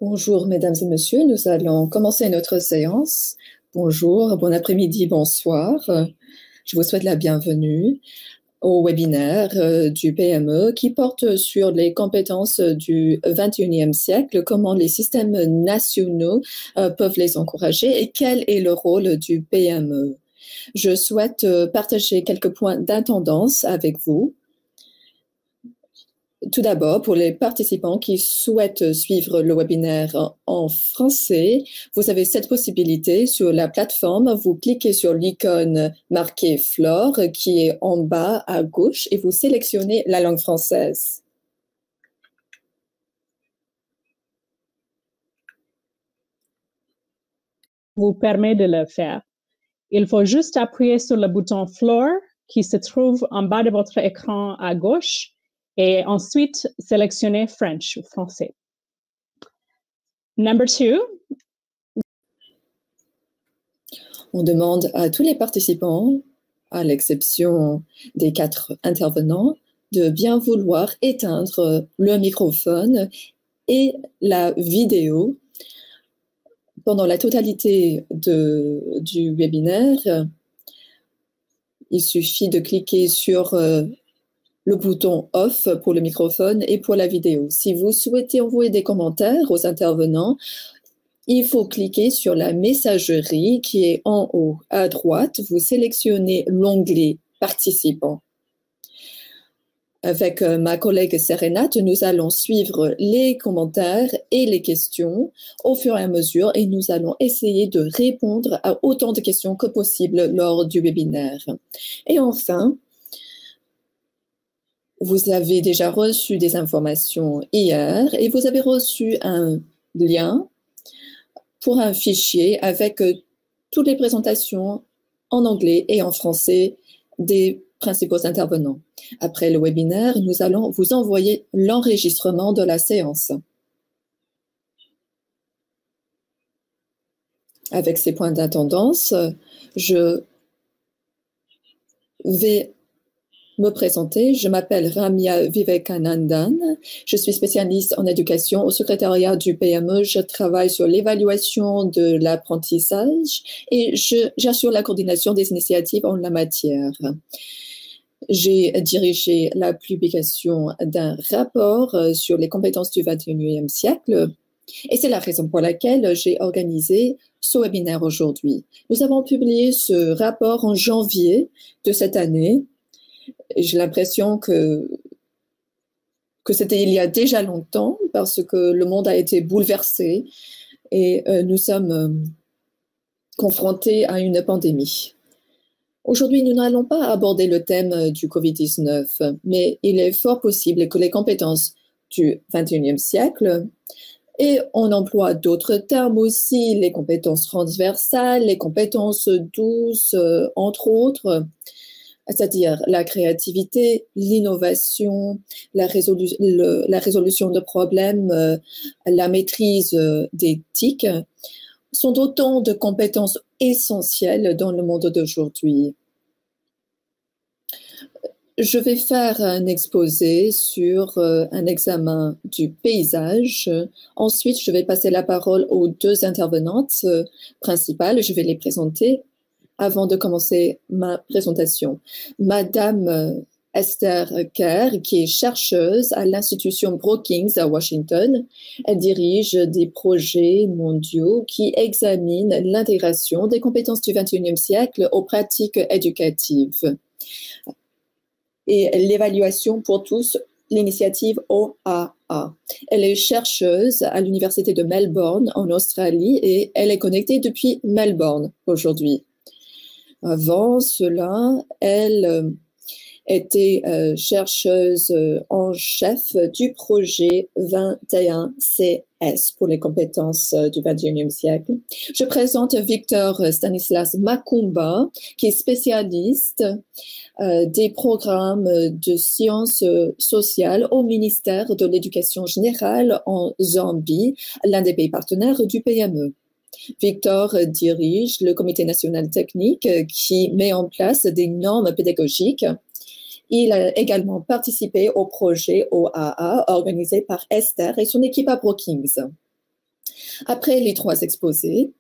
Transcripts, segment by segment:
Bonjour, mesdames et messieurs. Nous allons commencer notre séance. Bonjour, bon après-midi, bonsoir. Je vous souhaite la bienvenue au webinaire du PME qui porte sur les compétences du 21e siècle, comment les systèmes nationaux peuvent les encourager et quel est le rôle du PME. Je souhaite partager quelques points d'intendance avec vous. Tout d'abord, pour les participants qui souhaitent suivre le webinaire en français, vous avez cette possibilité sur la plateforme. Vous cliquez sur l'icône marquée Flore qui est en bas à gauche et vous sélectionnez la langue française. Vous permet de le faire. Il faut juste appuyer sur le bouton Floor qui se trouve en bas de votre écran à gauche et ensuite sélectionner French, français. Number 2. On demande à tous les participants, à l'exception des 4 intervenants, de bien vouloir éteindre le microphone et la vidéo pendant la totalité du webinaire. Il suffit de cliquer sur le bouton off pour le microphone et pour la vidéo. Si vous souhaitez envoyer des commentaires aux intervenants, il faut cliquer sur la messagerie qui est en haut à droite. Vous sélectionnez l'onglet participants. Avec ma collègue Sérénate, nous allons suivre les commentaires et les questions au fur et à mesure et nous allons essayer de répondre à autant de questions que possible lors du webinaire. Et enfin, vous avez déjà reçu des informations hier et vous avez reçu un lien pour un fichier avec toutes les présentations en anglais et en français des principaux intervenants. Après le webinaire, nous allons vous envoyer l'enregistrement de la séance. Avec ces points d'attendance, je vais me présenter. Je m'appelle Ramya Vivekanandan. Je suis spécialiste en éducation au secrétariat du PME. Je travaille sur l'évaluation de l'apprentissage et j'assure la coordination des initiatives en la matière. J'ai dirigé la publication d'un rapport sur les compétences du 21e siècle et c'est la raison pour laquelle j'ai organisé ce webinaire aujourd'hui. Nous avons publié ce rapport en janvier de cette année. J'ai l'impression que c'était il y a déjà longtemps parce que le monde a été bouleversé et nous sommes confrontés à une pandémie. Aujourd'hui, nous n'allons pas aborder le thème du Covid-19, mais il est fort possible que les compétences du 21e siècle, et on emploie d'autres termes aussi, les compétences transversales, les compétences douces, entre autres, c'est-à-dire la créativité, l'innovation, la résolution de problèmes, la maîtrise des TIC, sont autant de compétences essentielles dans le monde d'aujourd'hui. Je vais faire un exposé sur un examen du paysage. Ensuite, je vais passer la parole aux 2 intervenantes principales. Je vais les présenter avant de commencer ma présentation. Madame Esther Kerr, qui est chercheuse à l'institution Brookings à Washington. Elle dirige des projets mondiaux qui examinent l'intégration des compétences du 21e siècle aux pratiques éducatives et l'évaluation pour tous, l'initiative OAA. Elle est chercheuse à l'Université de Melbourne en Australie et elle est connectée depuis Melbourne aujourd'hui. Avant cela, elle était chercheuse en chef du projet 21CS pour les compétences du 21e siècle. Je présente Victor Stanislas Makumba, qui est spécialiste des programmes de sciences sociales au ministère de l'Éducation générale en Zambie, l'un des pays partenaires du PME. Victor dirige le Comité national technique qui met en place des normes pédagogiques. Il a également participé au projet OAA organisé par Esther et son équipe à Brookings. Après les 3 exposés,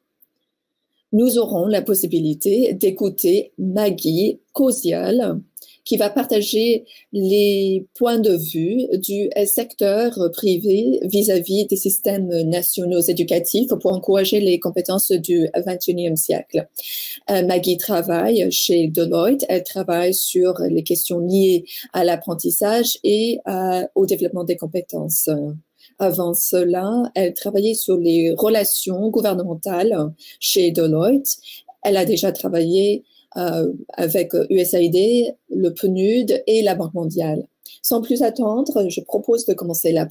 nous aurons la possibilité d'écouter Maggie Kozial, qui va partager les points de vue du secteur privé vis-à-vis des systèmes nationaux éducatifs pour encourager les compétences du XXIe siècle. Maggie travaille chez Deloitte. Elle travaille sur les questions liées à l'apprentissage et au développement des compétences. Avant cela, elle travaillait sur les relations gouvernementales chez Deloitte. Elle a déjà travaillé avec USAID, le PNUD et la Banque mondiale. Sans plus attendre, je propose de commencer le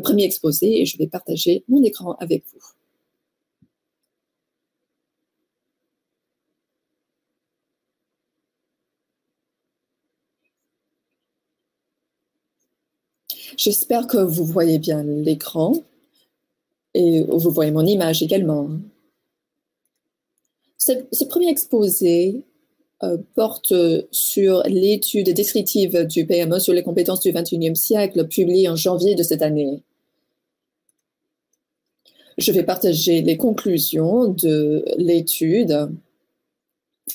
premier exposé et je vais partager mon écran avec vous. J'espère que vous voyez bien l'écran et vous voyez mon image également. Ce premier exposé porte sur l'étude descriptive du PME sur les compétences du XXIe siècle, publiée en janvier de cette année. Je vais partager les conclusions de l'étude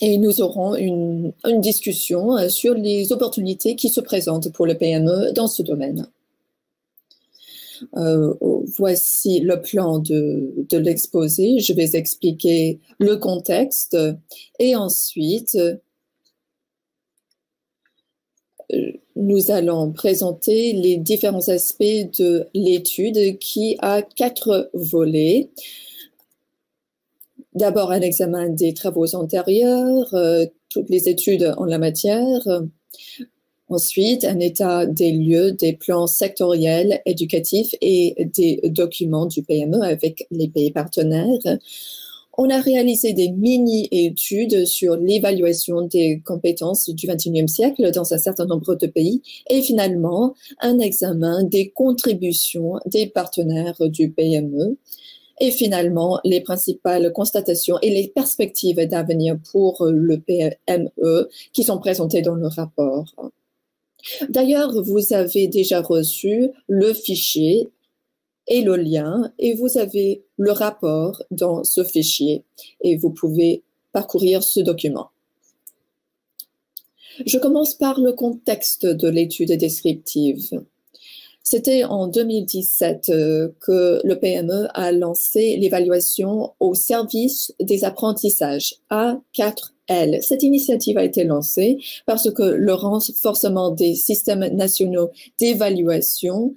et nous aurons une discussion sur les opportunités qui se présentent pour le PME dans ce domaine. Voici le plan de l'exposé. Je vais expliquer le contexte et ensuite nous allons présenter les différents aspects de l'étude qui a 4 volets. D'abord, un examen des travaux antérieurs, toutes les études en la matière. Ensuite, un état des lieux, des plans sectoriels éducatifs et des documents du PME avec les pays partenaires. On a réalisé des mini-études sur l'évaluation des compétences du XXIe siècle dans un certain nombre de pays et finalement, un examen des contributions des partenaires du PME et finalement, les principales constatations et les perspectives d'avenir pour le PME qui sont présentées dans le rapport. D'ailleurs, vous avez déjà reçu le fichier et le lien et vous avez le rapport dans ce fichier et vous pouvez parcourir ce document. Je commence par le contexte de l'étude descriptive. C'était en 2017 que le PME a lancé l'évaluation au service des apprentissages A4L. Cette initiative a été lancée parce que le renforcement des systèmes nationaux d'évaluation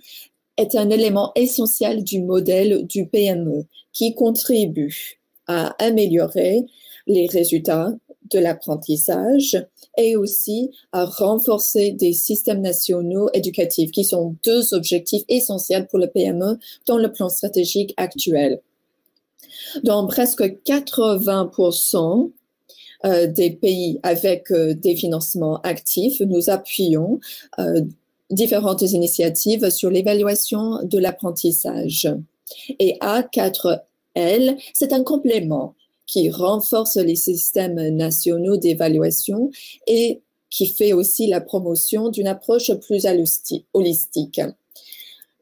est un élément essentiel du modèle du PME qui contribue à améliorer les résultats de l'apprentissage et aussi à renforcer des systèmes nationaux éducatifs qui sont 2 objectifs essentiels pour le PME dans le plan stratégique actuel. Dans presque 80% des pays avec des financements actifs, nous appuyons différentes initiatives sur l'évaluation de l'apprentissage. Et A4L, c'est un complément qui renforce les systèmes nationaux d'évaluation et qui fait aussi la promotion d'une approche plus holistique.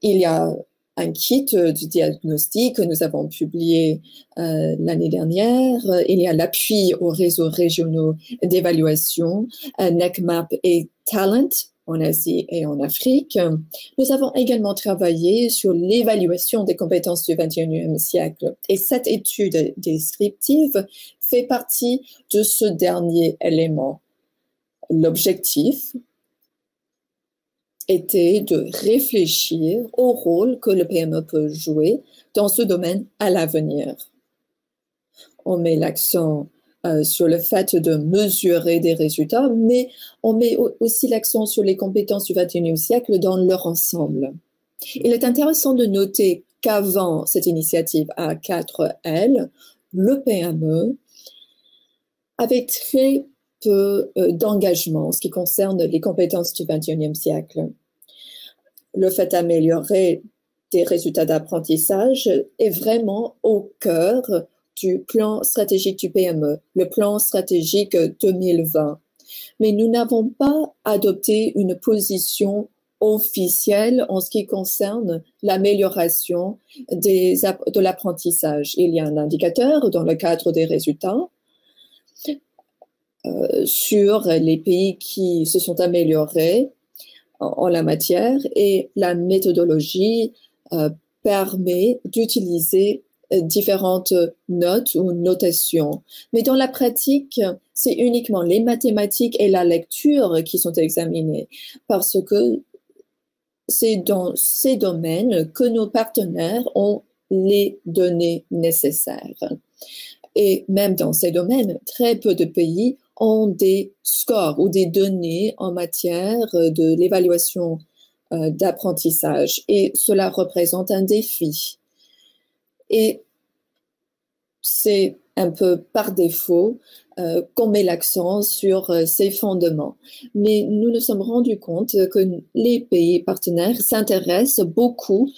Il y a un kit du diagnostic que nous avons publié l'année dernière. Il y a l'appui aux réseaux régionaux d'évaluation, NECMAP et Talent en Asie et en Afrique. Nous avons également travaillé sur l'évaluation des compétences du XXIe siècle. Et cette étude descriptive fait partie de ce dernier élément. L'objectif était de réfléchir au rôle que le PME peut jouer dans ce domaine à l'avenir. On met l'accent sur le fait de mesurer des résultats, mais on met aussi l'accent sur les compétences du XXIe siècle dans leur ensemble. Il est intéressant de noter qu'avant cette initiative A4L, le PME avait très peu d'engagement en ce qui concerne les compétences du XXIe siècle. Le fait d'améliorer des résultats d'apprentissage est vraiment au cœur du plan stratégique du PME, le plan stratégique 2020. Mais nous n'avons pas adopté une position officiel en ce qui concerne l'amélioration de l'apprentissage. Il y a un indicateur dans le cadre des résultats sur les pays qui se sont améliorés en la matière, et la méthodologie permet d'utiliser différentes notes ou notations. Mais dans la pratique, c'est uniquement les mathématiques et la lecture qui sont examinées, parce que c'est dans ces domaines que nos partenaires ont les données nécessaires. Et même dans ces domaines, très peu de pays ont des scores ou des données en matière de l'évaluation d'apprentissage. Et cela représente un défi. Et c'est un peu par défaut qu'on met l'accent sur ces fondements. Mais nous nous sommes rendus compte que les pays partenaires s'intéressent beaucoup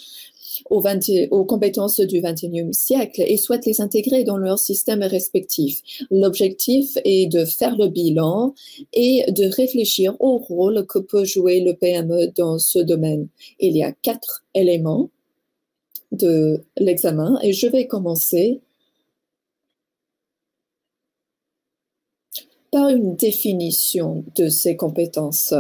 aux compétences du XXIe siècle et souhaitent les intégrer dans leurs systèmes respectifs. L'objectif est de faire le bilan et de réfléchir au rôle que peut jouer le PME dans ce domaine. Il y a 4 éléments de l'examen et je vais commencer par une définition de ces compétences.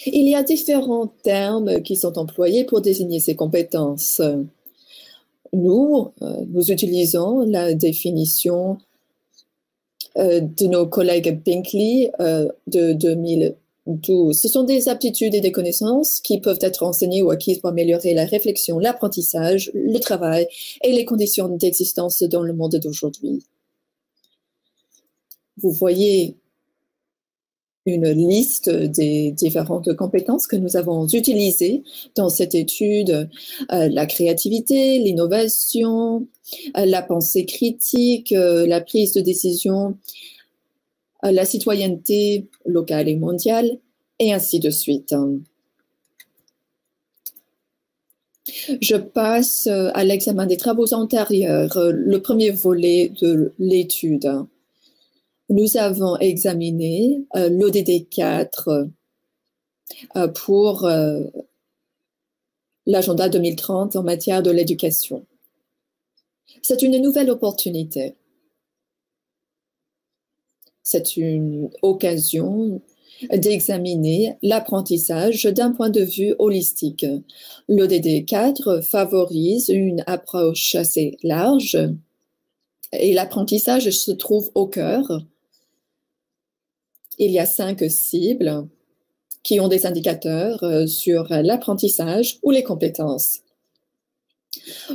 Il y a différents termes qui sont employés pour désigner ces compétences. Nous utilisons la définition de nos collègues Binkley de 2012. Ce sont des aptitudes et des connaissances qui peuvent être enseignées ou acquises pour améliorer la réflexion, l'apprentissage, le travail et les conditions d'existence dans le monde d'aujourd'hui. Vous voyez une liste des différentes compétences que nous avons utilisées dans cette étude, la créativité, l'innovation, la pensée critique, la prise de décision, la citoyenneté locale et mondiale, et ainsi de suite. Je passe à l'examen des travaux antérieurs, le premier volet de l'étude. Nous avons examiné l'ODD 4 pour l'agenda 2030 en matière de l'éducation. C'est une nouvelle opportunité. C'est une occasion d'examiner l'apprentissage d'un point de vue holistique. L'ODD 4 favorise une approche assez large et l'apprentissage se trouve au cœur. Il y a 5 cibles qui ont des indicateurs sur l'apprentissage ou les compétences.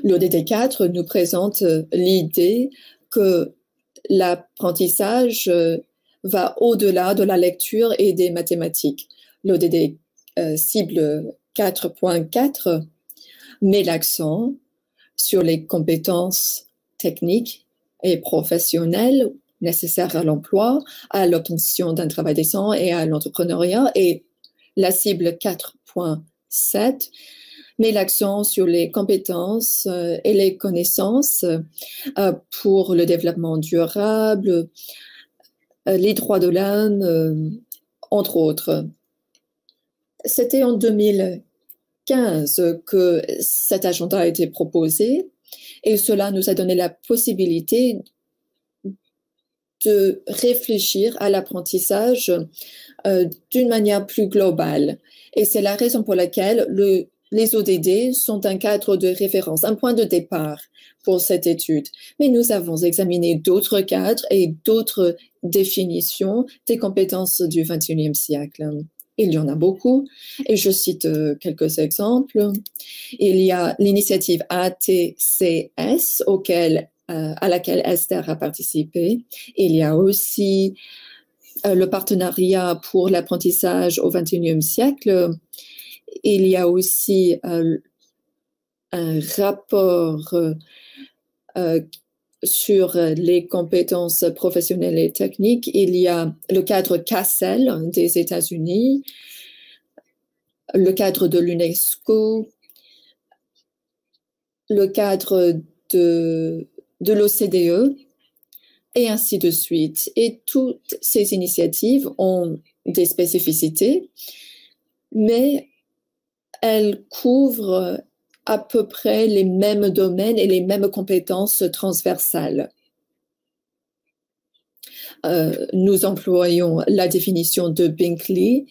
L'ODD 4 nous présente l'idée que l'apprentissage va au-delà de la lecture et des mathématiques. L'ODD cible 4.4 met l'accent sur les compétences techniques et professionnelles nécessaires à l'emploi, à l'obtention d'un travail décent et à l'entrepreneuriat. Et la cible 4.7 met l'accent sur les compétences et les connaissances pour le développement durable, les droits de l'homme, entre autres. C'était en 2015 que cet agenda a été proposé et cela nous a donné la possibilité de réfléchir à l'apprentissage d'une manière plus globale. Et c'est la raison pour laquelle les ODD sont un cadre de référence, un point de départ pour cette étude. Mais nous avons examiné d'autres cadres et d'autres définitions des compétences du XXIe siècle. Il y en a beaucoup et je cite quelques exemples. Il y a l'initiative ATCS à laquelle Esther a participé. Il y a aussi le partenariat pour l'apprentissage au XXIe siècle. Il y a aussi un rapport sur les compétences professionnelles et techniques. Il y a le cadre CASEL des États-Unis, le cadre de l'UNESCO, le cadre de l'OCDE, et ainsi de suite. Et toutes ces initiatives ont des spécificités, mais elles couvrent à peu près les mêmes domaines et les mêmes compétences transversales. Nous employons la définition de Binkley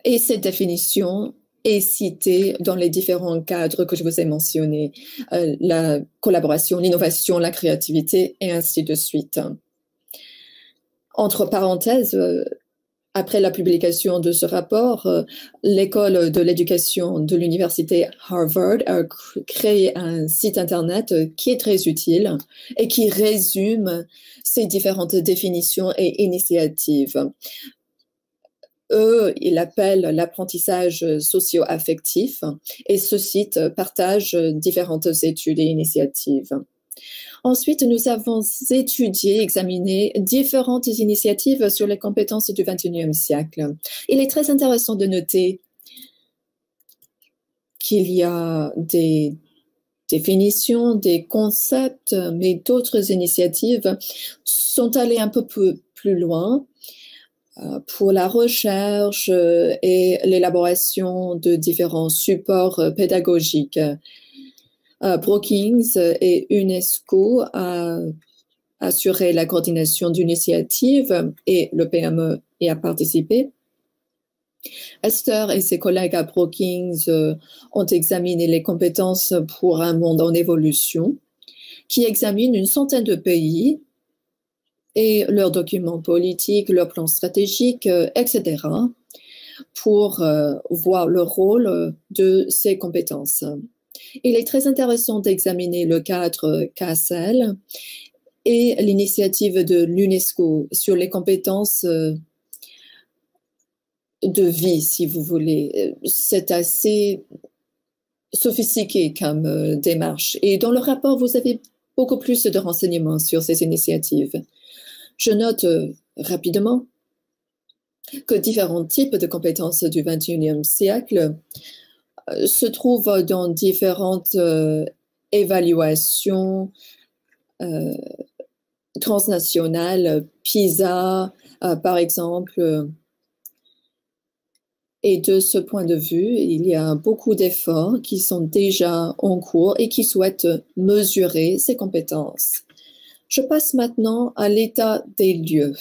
et cette définition est citée dans les différents cadres que je vous ai mentionnés, la collaboration, l'innovation, la créativité et ainsi de suite. Entre parenthèses, après la publication de ce rapport, l'école de l'éducation de l'université Harvard a créé un site Internet qui est très utile et qui résume ces différentes définitions et initiatives. Eux, ils l'appellent l'apprentissage socio-affectif et ce site partage différentes études et initiatives. Ensuite, nous avons étudié, examiné différentes initiatives sur les compétences du XXIe siècle. Il est très intéressant de noter qu'il y a des définitions, des concepts, mais d'autres initiatives sont allées un peu plus loin pour la recherche et l'élaboration de différents supports pédagogiques. Brookings et UNESCO a assuré la coordination d'initiatives et le PME y a participé. Esther et ses collègues à Brookings ont examiné les compétences pour un monde en évolution, qui examine une centaine de pays et leurs documents politiques, leurs plans stratégiques, etc., pour voir le rôle de ces compétences. Il est très intéressant d'examiner le cadre CASEL et l'initiative de l'UNESCO sur les compétences de vie, si vous voulez. C'est assez sophistiqué comme démarche. Et dans le rapport, vous avez beaucoup plus de renseignements sur ces initiatives. Je note rapidement que différents types de compétences du XXIe siècle se trouvent dans différentes évaluations transnationales, PISA par exemple. Et de ce point de vue, il y a beaucoup d'efforts qui sont déjà en cours et qui souhaitent mesurer ces compétences. Je passe maintenant à l'état des lieux.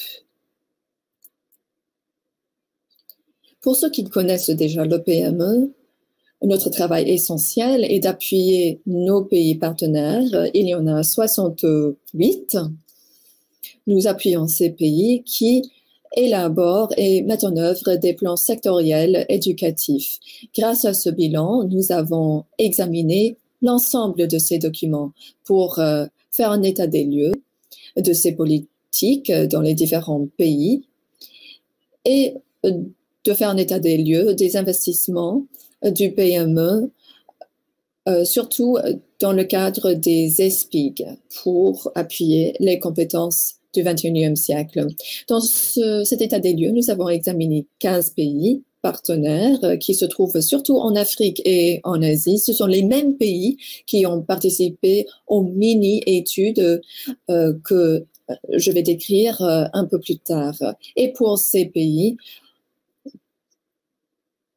Pour ceux qui connaissent déjà le PME, notre travail essentiel est d'appuyer nos pays partenaires. Il y en a 68. Nous appuyons ces pays qui élaborent et mettent en œuvre des plans sectoriels éducatifs. Grâce à ce bilan, nous avons examiné l'ensemble de ces documents pour faire un état des lieux de ces politiques dans les différents pays et de faire un état des lieux des investissements du PME, surtout dans le cadre des ESPIG, pour appuyer les compétences du XXIe siècle. Dans cet état des lieux, nous avons examiné 15 pays partenaires qui se trouvent surtout en Afrique et en Asie. Ce sont les mêmes pays qui ont participé aux mini-études que je vais décrire un peu plus tard. Et pour ces pays,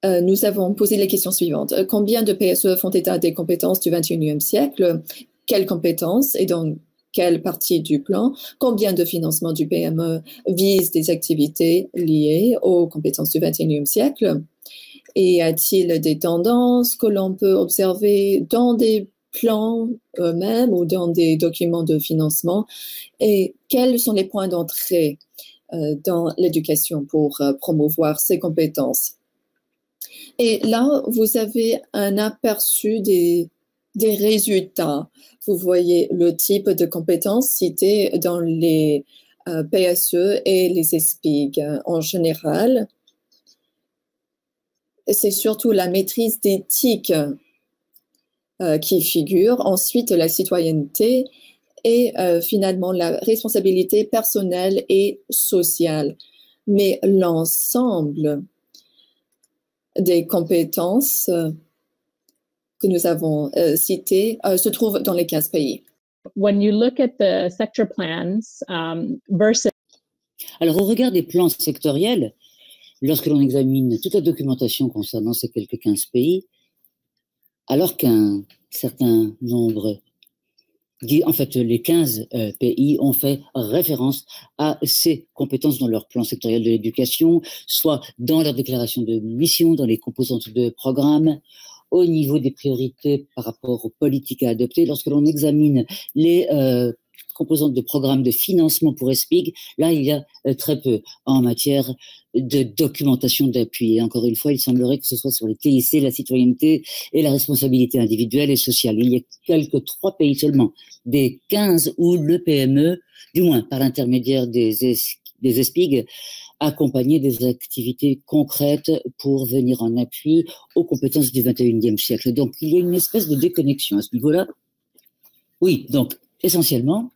nous avons posé les questions suivantes. Combien de PSE font état des compétences du XXIe siècle? Quelles compétences et dans quelle partie du plan? Combien de financements du PME visent des activités liées aux compétences du XXIe siècle? Et y a-t-il des tendances que l'on peut observer dans des plans eux-mêmes ou dans des documents de financement? Et quels sont les points d'entrée dans l'éducation pour promouvoir ces compétences? Et là, vous avez un aperçu des résultats. Vous voyez le type de compétences citées dans les PSE et les ESPIG. En général, c'est surtout la maîtrise d'éthique qui figure, ensuite la citoyenneté et finalement la responsabilité personnelle et sociale. Mais l'ensemble des compétences que nous avons citées se trouvent dans les 15 pays. When you look at the sector plans versus Alors, au regard des plans sectoriels, lorsque l'on examine toute la documentation concernant ces quelques 15 pays, alors qu'un certain nombre, en fait, les 15 pays ont fait référence à ces compétences dans leur plan sectoriel de l'éducation, soit dans leur déclaration de mission, dans les composantes de programme, au niveau des priorités par rapport aux politiques à adopter. Lorsque l'on examine les composantes de programme de financement pour ESPIG, là, il y a très peu en matière de documentation d'appui. Et encore une fois, il semblerait que ce soit sur les TIC, la citoyenneté et la responsabilité individuelle et sociale. Il y a quelques 3 pays seulement des 15 où le PME, du moins par l'intermédiaire des ESPIG, accompagner des activités concrètes pour venir en appui aux compétences du 21e siècle. Donc, il y a une espèce de déconnexion à ce niveau-là. Oui, donc, essentiellement,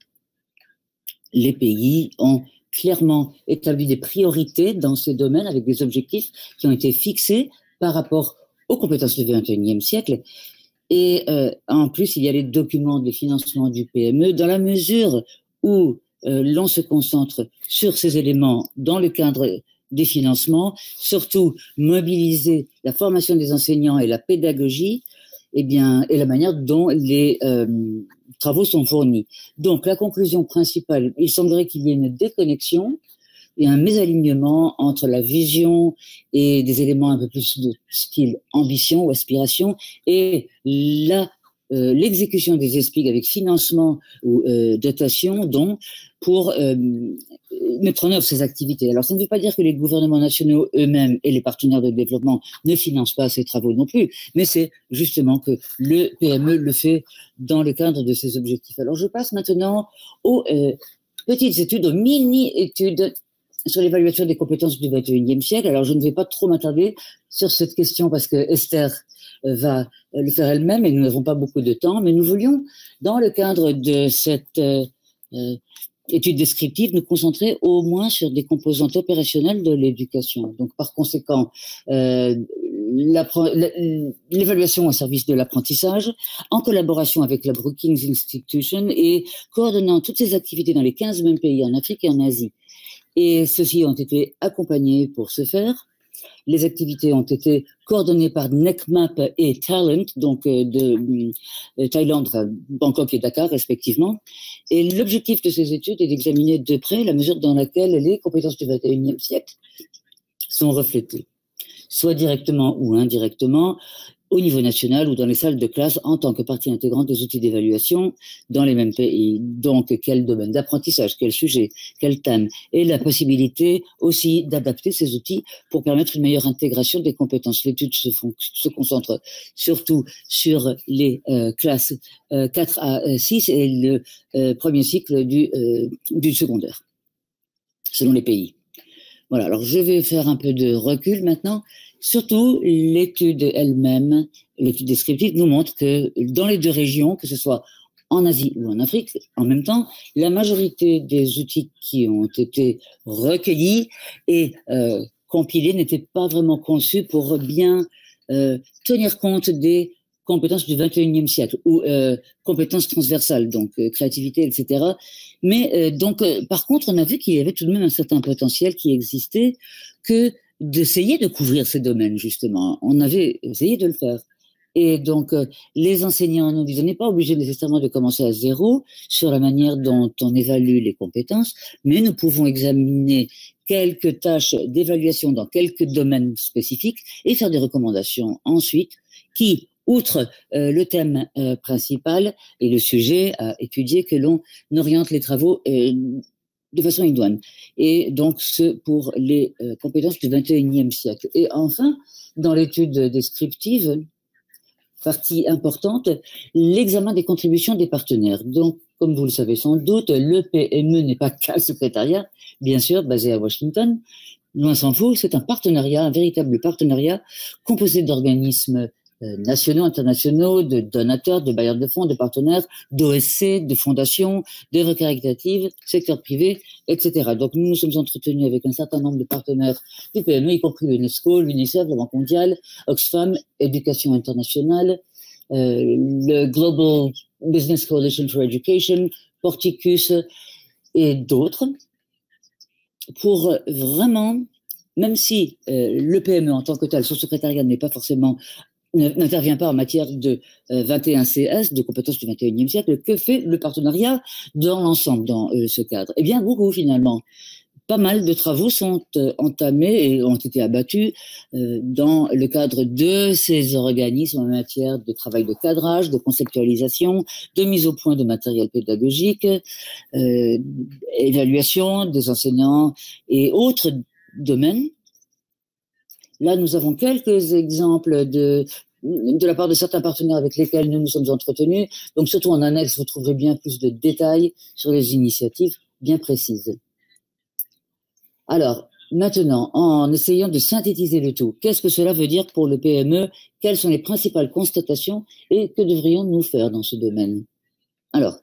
les pays ont clairement établi des priorités dans ces domaines avec des objectifs qui ont été fixés par rapport aux compétences du 21e siècle. Et en plus, il y a les documents de financement du PME dans la mesure où l'on se concentre sur ces éléments dans le cadre des financements, surtout mobiliser la formation des enseignants et la pédagogie, et la manière dont les travaux sont fournis. Donc, la conclusion principale, il semblerait qu'il y ait une déconnexion et un mésalignement entre la vision et des éléments un peu plus de style ambition ou aspiration et l'exécution des ESPIG avec financement ou dotation, dont pour mettre en œuvre ces activités. Alors, ça ne veut pas dire que les gouvernements nationaux eux-mêmes et les partenaires de développement ne financent pas ces travaux non plus, mais c'est justement que le PME le fait dans le cadre de ses objectifs. Alors, je passe maintenant aux petites études, aux mini-études sur l'évaluation des compétences du 21e siècle. Alors, je ne vais pas trop m'attarder sur cette question parce que Esther va le faire elle-même et nous n'avons pas beaucoup de temps, mais nous voulions, dans le cadre de cette étude descriptive, nous concentrer au moins sur des composantes opérationnelles de l'éducation. Donc, par conséquent, l'évaluation au service de l'apprentissage, en collaboration avec la Brookings Institution et coordonnant toutes ces activités dans les 15 mêmes pays en Afrique et en Asie. Et ceux-ci ont été accompagnés pour ce faire. Les activités ont été coordonnées par NECMAP et Talent, donc de Thaïlande, Bangkok et Dakar respectivement. Et l'objectif de ces études est d'examiner de près la mesure dans laquelle les compétences du 21e siècle sont reflétées, soit directement ou indirectement, au niveau national ou dans les salles de classe en tant que partie intégrante des outils d'évaluation dans les mêmes pays. Donc, quel domaine d'apprentissage, quel sujet, quel thème, et la possibilité aussi d'adapter ces outils pour permettre une meilleure intégration des compétences. L'étude se concentre surtout sur les classes 4 à 6 et le premier cycle du secondaire, selon les pays. Voilà, alors je vais faire un peu de recul maintenant. Surtout, l'étude elle-même, l'étude descriptive, nous montre que dans les 2 régions, que ce soit en Asie ou en Afrique, en même temps, la majorité des outils qui ont été recueillis et compilés n'étaient pas vraiment conçus pour bien tenir compte des compétences du 21e siècle ou compétences transversales, donc créativité, etc. Mais par contre, on a vu qu'il y avait tout de même un certain potentiel qui existait, que d'essayer de couvrir ces domaines, justement. On avait essayé de le faire. Et donc, les enseignants nous disent, on n'est pas obligé nécessairement de commencer à zéro sur la manière dont on évalue les compétences, mais nous pouvons examiner quelques tâches d'évaluation dans quelques domaines spécifiques et faire des recommandations ensuite qui, outre le thème principal et le sujet à étudier, que l'on oriente les travaux de façon idoine. Et donc, ce pour les compétences du 21e siècle. Et enfin, dans l'étude descriptive, partie importante, l'examen des contributions des partenaires. Donc, comme vous le savez sans doute, le PME n'est pas qu'un secrétariat, bien sûr, basé à Washington. Loin s'en faut, c'est un partenariat, un véritable partenariat composé d'organismes nationaux, internationaux, de donateurs, de bailleurs de fonds, de partenaires, d'OSC, de fondations, d'œuvres caritatives, secteur privé, etc. Donc nous nous sommes entretenus avec un certain nombre de partenaires du PME, y compris l'UNESCO, l'UNICEF, la Banque mondiale, Oxfam, Éducation internationale, le Global Business Coalition for Education, Porticus et d'autres. pour vraiment, même si le PME en tant que tel, son secrétariat n'est pas forcément n'intervient pas en matière de 21 CS, de compétences du 21e siècle, que fait le partenariat dans l'ensemble, dans ce cadre? Eh bien, beaucoup finalement. Pas mal de travaux sont entamés et ont été abattus dans le cadre de ces organismes en matière de travail de cadrage, de conceptualisation, de mise au point de matériel pédagogique, évaluation des enseignants et autres domaines. Là, nous avons quelques exemples de la part de certains partenaires avec lesquels nous nous sommes entretenus. Donc, surtout en annexe, vous trouverez bien plus de détails sur les initiatives bien précises. Alors, maintenant, en essayant de synthétiser le tout, qu'est-ce que cela veut dire pour le PME? Quelles sont les principales constatations et que devrions-nous faire dans ce domaine? Alors,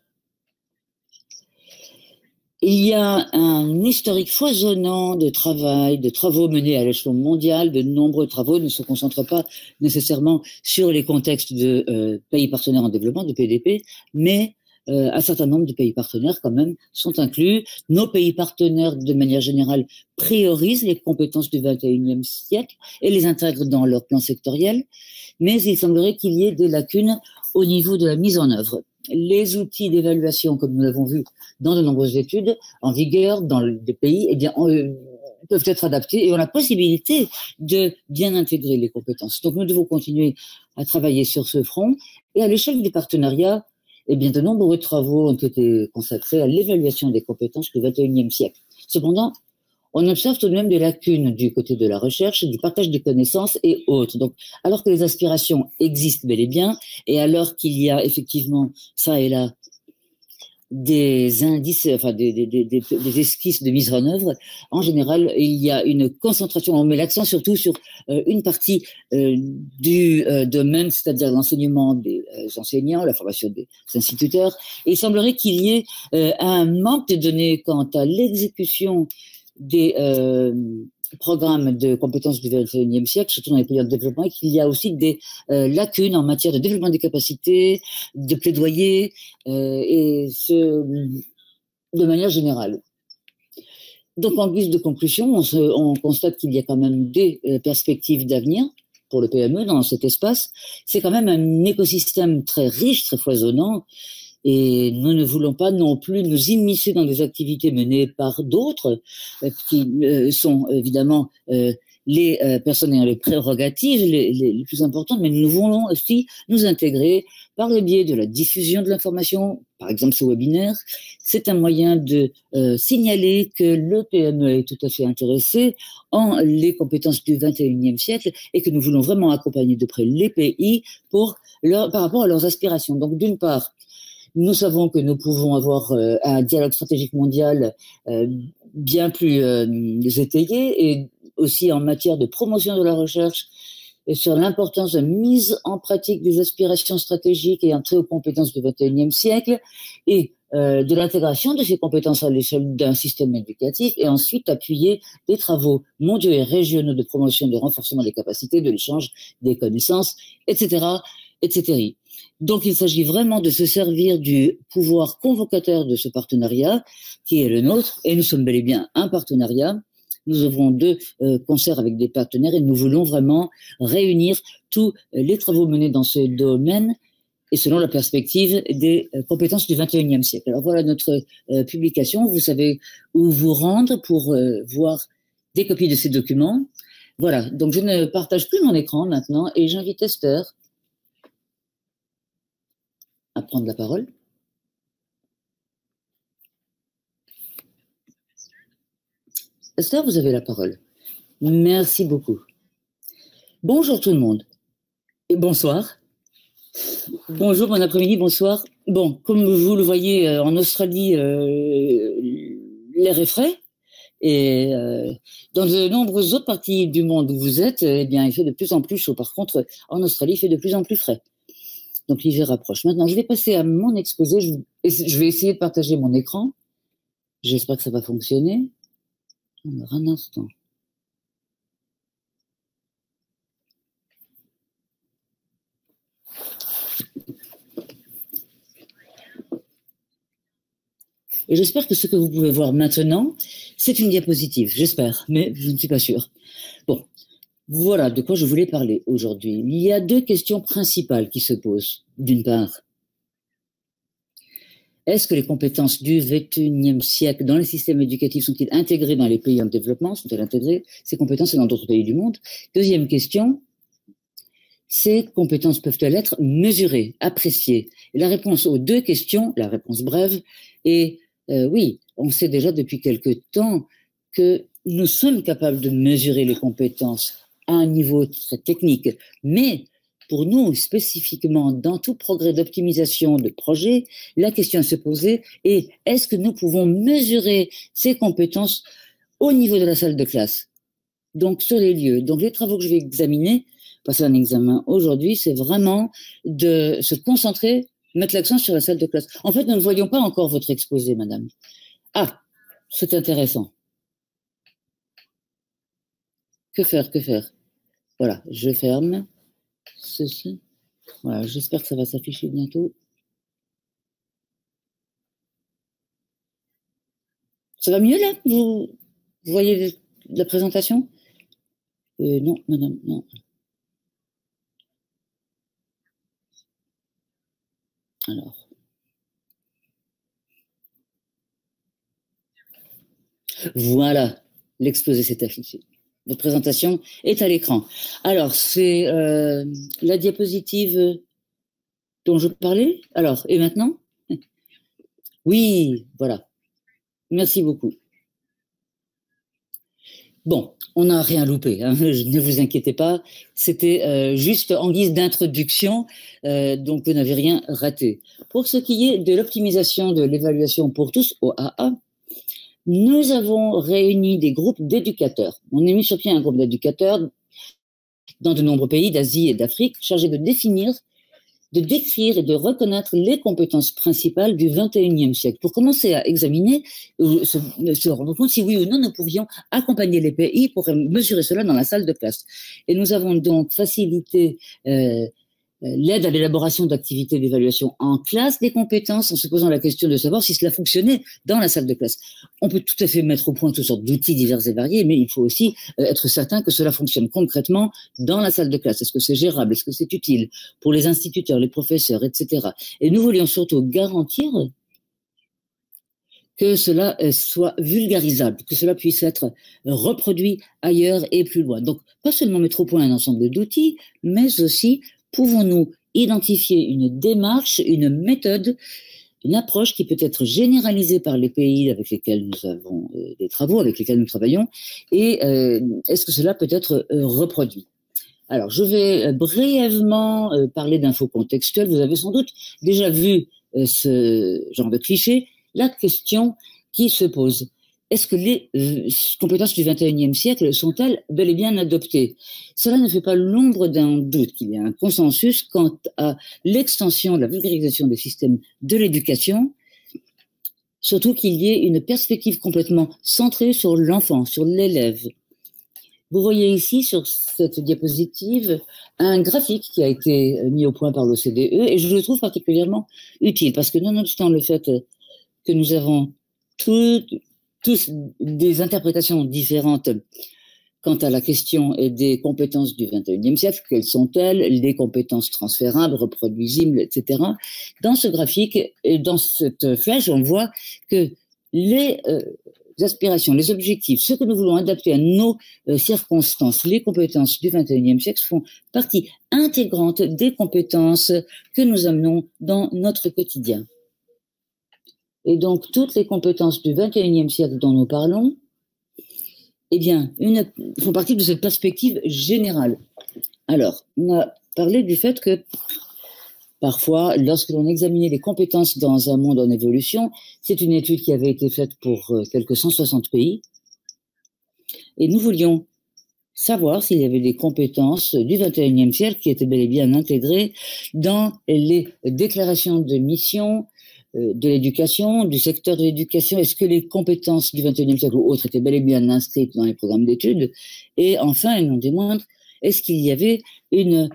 il y a un historique foisonnant de travaux menés à l'échelon mondial. De nombreux travaux ne se concentrent pas nécessairement sur les contextes de pays partenaires en développement, de PDP, mais un certain nombre de pays partenaires quand même sont inclus. Nos pays partenaires, de manière générale, priorisent les compétences du XXIe siècle et les intègrent dans leur plan sectoriel, mais il semblerait qu'il y ait des lacunes au niveau de la mise en œuvre. Les outils d'évaluation, comme nous l'avons vu dans de nombreuses études en vigueur dans des pays, eh bien, peuvent être adaptés et ont la possibilité de bien intégrer les compétences. Donc, nous devons continuer à travailler sur ce front. Et à l'échelle des partenariats, eh bien, de nombreux travaux ont été consacrés à l'évaluation des compétences du XXIe siècle. Cependant, on observe tout de même des lacunes du côté de la recherche, du partage des connaissances et autres. Donc, alors que les aspirations existent bel et bien, et alors qu'il y a effectivement, ça et là, des indices, enfin des esquisses de mise en œuvre, en général, il y a une concentration, on met l'accent surtout sur une partie du domaine, c'est-à-dire l'enseignement des enseignants, la formation des instituteurs, et il semblerait qu'il y ait un manque de données quant à l'exécution des programmes de compétences du XXIe siècle, surtout dans les pays en développement, et qu'il y a aussi des lacunes en matière de développement des capacités, de plaidoyer, et ce, de manière générale. Donc, en guise de conclusion, on constate qu'il y a quand même des perspectives d'avenir pour le PME dans cet espace. C'est quand même un écosystème très riche, très foisonnant, et nous ne voulons pas non plus nous immiscer dans des activités menées par d'autres qui sont évidemment les personnes ayant les prérogatives les plus importantes, mais nous voulons aussi nous intégrer par le biais de la diffusion de l'information, par exemple ce webinaire. C'est un moyen de signaler que le PME est tout à fait intéressé en les compétences du XXIe siècle et que nous voulons vraiment accompagner de près les pays par rapport à leurs aspirations. Donc d'une part, nous savons que nous pouvons avoir un dialogue stratégique mondial bien plus étayé et aussi en matière de promotion de la recherche et sur l'importance de mise en pratique des aspirations stratégiques et entrée aux compétences du XXIe siècle et de l'intégration de ces compétences à l'échelle d'un système éducatif et ensuite appuyer des travaux mondiaux et régionaux de promotion, de renforcement des capacités, de l'échange des connaissances, etc., etc. Donc, il s'agit vraiment de se servir du pouvoir convocateur de ce partenariat qui est le nôtre, et nous sommes bel et bien un partenariat. Nous ouvrons deux concerts avec des partenaires et nous voulons vraiment réunir tous les travaux menés dans ce domaine et selon la perspective des compétences du XXIe siècle. Alors voilà notre publication. Vous savez où vous rendre pour voir des copies de ces documents. Voilà, donc je ne partage plus mon écran maintenant et j'invite Esther à prendre la parole. Esther, vous avez la parole. Merci beaucoup. Bonjour tout le monde. Et bonsoir. Bonjour, bon après-midi, bonsoir. Bon, comme vous le voyez, en Australie, l'air est frais. Et dans de nombreuses autres parties du monde où vous êtes, eh bien, il fait de plus en plus chaud. Par contre, en Australie, il fait de plus en plus frais. Donc l'hiver approche. Maintenant, je vais passer à mon exposé. Je vais essayer de partager mon écran. J'espère que ça va fonctionner. Alors, un instant. Et j'espère que ce que vous pouvez voir maintenant, C'est une diapositive, j'espère, mais je ne suis pas sûre. Bon, voilà de quoi je voulais parler aujourd'hui. Il y a deux questions principales qui se posent. D'une part, est-ce que les compétences du XXIe siècle dans les systèmes éducatifs sont-ils intégrées dans les pays en développement? Sont-elles intégrées, ces compétences, dans d'autres pays du monde? Deuxième question, ces compétences peuvent-elles être mesurées, appréciées? Et la réponse aux deux questions, la réponse brève, est oui, on sait déjà depuis quelque temps que nous sommes capables de mesurer les compétences à un niveau très technique, mais pour nous, spécifiquement, dans tout progrès d'optimisation de projet, la question à se poser est est-ce que nous pouvons mesurer ces compétences au niveau de la salle de classe? Donc, sur les lieux. Donc, les travaux que je vais examiner, passer un examen aujourd'hui, c'est vraiment de se concentrer, mettre l'accent sur la salle de classe. En fait, nous ne voyons pas encore votre exposé, madame. Ah, c'est intéressant. Que faire, que faire? Voilà, je ferme ceci. Voilà, j'espère que ça va s'afficher bientôt. Ça va mieux là? Vous voyez la présentation? Non, madame, non. Alors. Voilà, l'exposé s'est affiché. Votre présentation est à l'écran. Alors, c'est la diapositive dont je parlais. Alors, et maintenant? Oui, voilà. Merci beaucoup. Bon, on n'a rien loupé, hein, ne vous inquiétez pas. C'était juste en guise d'introduction, donc vous n'avez rien raté. Pour ce qui est de l'optimisation de l'évaluation pour tous, OAA, nous avons réuni des groupes d'éducateurs. On a mis sur pied un groupe d'éducateurs dans de nombreux pays d'Asie et d'Afrique chargés de définir, de décrire et de reconnaître les compétences principales du XXIe siècle pour commencer à examiner, se rendre compte si oui ou non nous pouvions accompagner les pays pour mesurer cela dans la salle de classe. Et nous avons donc facilité l'aide à l'élaboration d'activités d'évaluation en classe des compétences en se posant la question de savoir si cela fonctionnait dans la salle de classe. On peut tout à fait mettre au point toutes sortes d'outils divers et variés, mais il faut aussi être certain que cela fonctionne concrètement dans la salle de classe. Est-ce que c'est gérable? Est-ce que c'est utile pour les instituteurs, les professeurs, etc. Et nous voulions surtout garantir que cela soit vulgarisable, que cela puisse être reproduit ailleurs et plus loin. Donc, pas seulement mettre au point un ensemble d'outils, mais aussi pouvons-nous identifier une démarche, une méthode, une approche qui peut être généralisée par les pays avec lesquels nous avons des travaux, avec lesquels nous travaillons, et est-ce que cela peut être reproduit? Alors, je vais brièvement parler d'infos contextuelles. Vous avez sans doute déjà vu ce genre de cliché. La question qui se pose, est-ce que les compétences du XXIe siècle sont-elles bel et bien adoptées? Cela ne fait pas l'ombre d'un doute qu'il y a un consensus quant à l'extension de la vulgarisation des systèmes de l'éducation, surtout qu'il y ait une perspective complètement centrée sur l'enfant, sur l'élève. Vous voyez ici sur cette diapositive un graphique qui a été mis au point par l'OCDE et je le trouve particulièrement utile parce que nonobstant le fait que nous avons tous des interprétations différentes quant à la question des compétences du XXIe siècle. Quelles sont-elles? Les compétences transférables, reproduisibles, etc. Dans ce graphique et dans cette flèche, on voit que les aspirations, les objectifs, ce que nous voulons adapter à nos circonstances, les compétences du XXIe siècle font partie intégrante des compétences que nous amenons dans notre quotidien. Et donc, toutes les compétences du XXIe siècle dont nous parlons, eh bien, font partie de cette perspective générale. Alors, on a parlé du fait que, parfois, lorsque l'on examinait les compétences dans un monde en évolution, c'est une étude qui avait été faite pour quelques 160 pays, et nous voulions savoir s'il y avait des compétences du XXIe siècle qui étaient bel et bien intégrées dans les déclarations de mission, de l'éducation, du secteur de l'éducation. Est-ce que les compétences du XXIe siècle ou autres étaient bel et bien inscrites dans les programmes d'études? Et enfin, et non des moindres, est-ce qu'il y avait une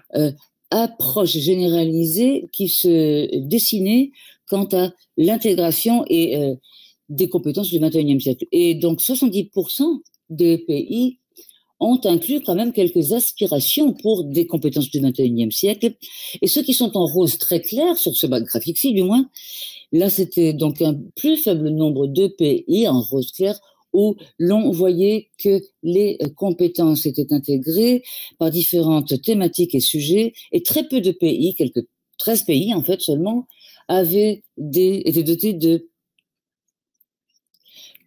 approche généralisée qui se dessinait quant à l'intégration et des compétences du XXIe siècle. Et donc, 70% des pays ont inclus quand même quelques aspirations pour des compétences du XXIe siècle. Et ceux qui sont en rose très clair, sur ce bac graphique-ci du moins, là c'était donc un plus faible nombre de pays en rose clair où l'on voyait que les compétences étaient intégrées par différentes thématiques et sujets, et très peu de pays, quelques 13 pays en fait seulement, étaient dotés de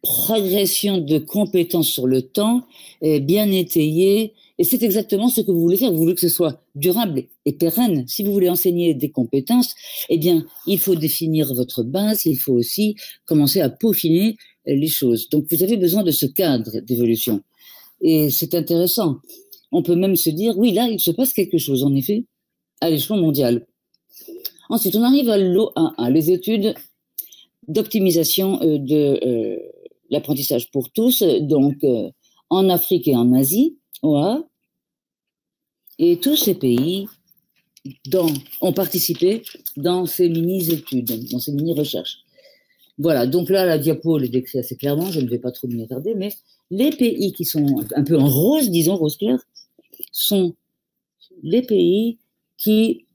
progression de compétences sur le temps, bien étayées, et c'est exactement ce que vous voulez faire. Vous voulez que ce soit durable et pérenne. Si vous voulez enseigner des compétences, eh bien, il faut définir votre base, il faut aussi commencer à peaufiner les choses. Donc, vous avez besoin de ce cadre d'évolution. Et c'est intéressant. On peut même se dire, oui, là, il se passe quelque chose, en effet, à l'échelon mondial. Ensuite, on arrive à l'O1A, les études d'optimisation de l'apprentissage pour tous, donc en Afrique et en Asie, OA, et tous ces pays ont participé dans ces mini-études, dans ces mini-recherches. Voilà, donc là, la diapo le décrit assez clairement, je ne vais pas trop m'y attarder, mais les pays qui sont un peu en rose, disons rose clair, sont les pays qui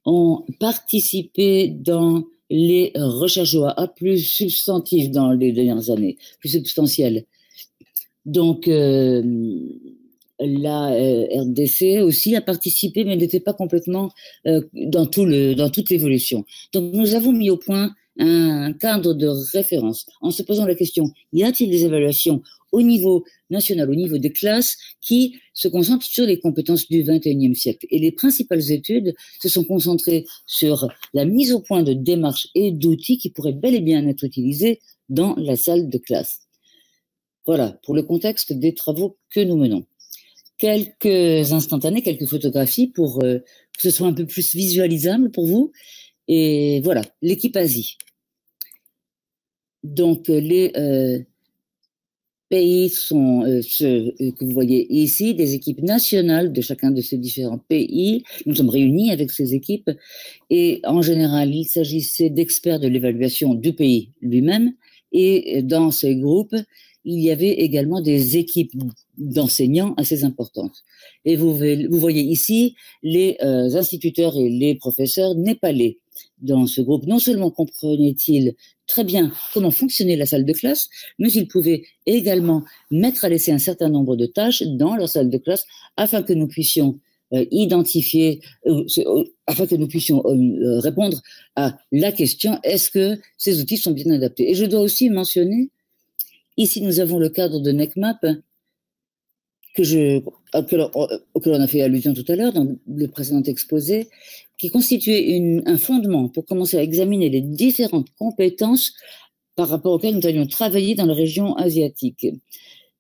ont participé dans les recherches OAA plus substantives dans les dernières années, plus substantielles. Donc, la RDC aussi a participé, mais n'était pas complètement dans toute l'évolution. Donc, nous avons mis au point un cadre de référence en se posant la question, y a-t-il des évaluations au niveau national, au niveau des classes, qui se concentrent sur les compétences du XXIe siècle. Et les principales études se sont concentrées sur la mise au point de démarches et d'outils qui pourraient bel et bien être utilisés dans la salle de classe. Voilà, pour le contexte des travaux que nous menons. Quelques instantanés, quelques photographies pour que ce soit un peu plus visualisable pour vous. Et voilà, l'équipe Asie. Donc, les pays sont ceux que vous voyez ici, des équipes nationales de chacun de ces différents pays. Nous sommes réunis avec ces équipes et en général, il s'agissait d'experts de l'évaluation du pays lui-même. Et dans ces groupes, il y avait également des équipes d'enseignants assez importantes. Et vous voyez ici les instituteurs et les professeurs népalais. Dans ce groupe, non seulement comprenaient-ils très bien comment fonctionnait la salle de classe, mais ils pouvaient également mettre à l'essai un certain nombre de tâches dans leur salle de classe afin que nous puissions identifier, afin que nous puissions répondre à la question, est-ce que ces outils sont bien adaptés? Et je dois aussi mentionner, ici nous avons le cadre de NECMAP, auquel on a fait allusion tout à l'heure dans le précédent exposé, qui constituait un fondement pour commencer à examiner les différentes compétences par rapport auxquelles nous allions travailler dans la région asiatique.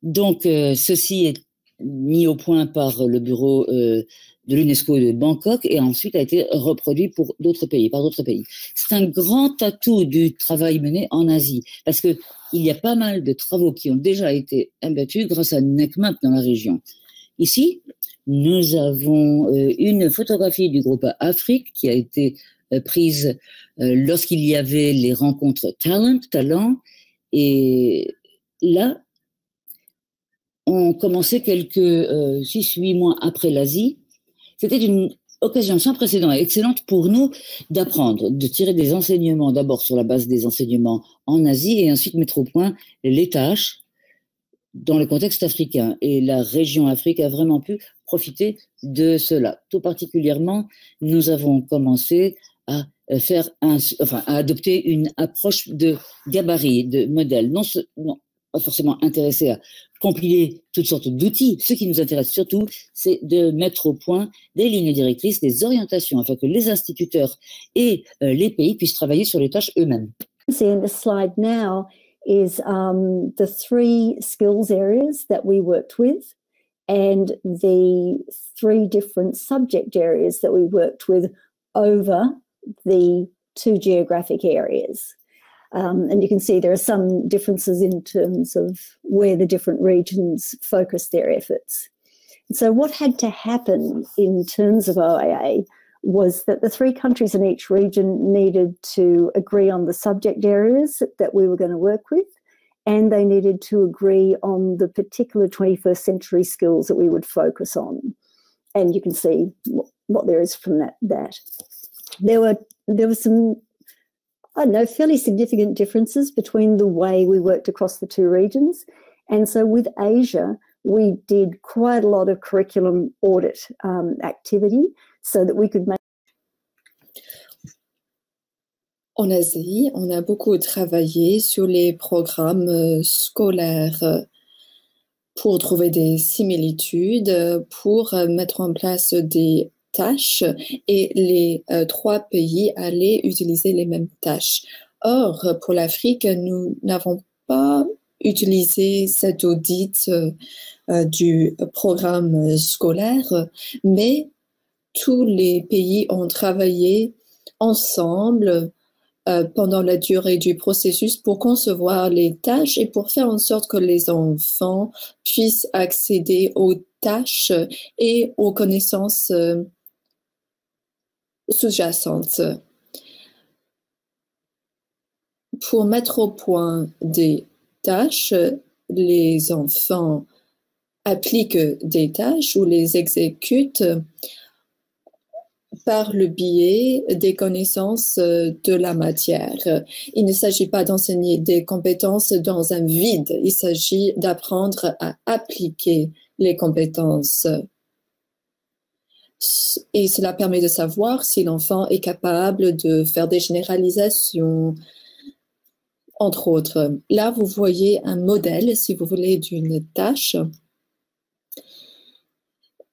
Donc, ceci est mis au point par le bureau de l'UNESCO de Bangkok et ensuite a été reproduit par d'autres pays. C'est un grand atout du travail mené en Asie, parce que il y a pas mal de travaux qui ont déjà été abattus grâce à NECMAP dans la région. Ici, nous avons une photographie du groupe Afrique qui a été prise lorsqu'il y avait les rencontres talent, et là, on commençait quelques 6-8 mois après l'Asie. C'était une occasion sans précédent et excellente pour nous d'apprendre, de tirer des enseignements d'abord sur la base des enseignements en Asie et ensuite mettre au point les tâches dans le contexte africain. Et la région Afrique a vraiment pu profiter de cela. Tout particulièrement, nous avons commencé à à adopter une approche de gabarit, de modèle, non pas forcément intéressé à compiler toutes sortes d'outils. Ce qui nous intéresse surtout, c'est de mettre au point des lignes directrices, des orientations, afin que les instituteurs et les pays puissent travailler sur les tâches eux-mêmes. In the slide now is the 3 skills areas that we worked with and the 3 different subject areas that we worked with over the 2 geographic areas. And you can see there are some differences in terms of where the different regions focused their efforts. And so what had to happen in terms of OAA was that the 3 countries in each region needed to agree on the subject areas that we were going to work with, and they needed to agree on the particular 21st century skills that we would focus on. And you can see what there is from that. There were some, I don't know, fairly significant differences between the way we worked across the 2 regions. And so with Asia, we did quite a lot of curriculum audit activity so that we could make. En Asie, on a beaucoup travaillé sur les programmes scolaires pour trouver des similitudes, pour mettre en place des tâches, et les 3 pays allaient utiliser les mêmes tâches. Or, pour l'Afrique, nous n'avons pas utilisé cet audit du programme scolaire, mais tous les pays ont travaillé ensemble pendant la durée du processus pour concevoir les tâches et pour faire en sorte que les enfants puissent accéder aux tâches et aux connaissances sous-jacentes. Pour mettre au point des tâches, les enfants appliquent des tâches ou les exécutent par le biais des connaissances de la matière. Il ne s'agit pas d'enseigner des compétences dans un vide, il s'agit d'apprendre à appliquer les compétences. Et cela permet de savoir si l'enfant est capable de faire des généralisations, entre autres. Là, vous voyez un modèle, si vous voulez, d'une tâche.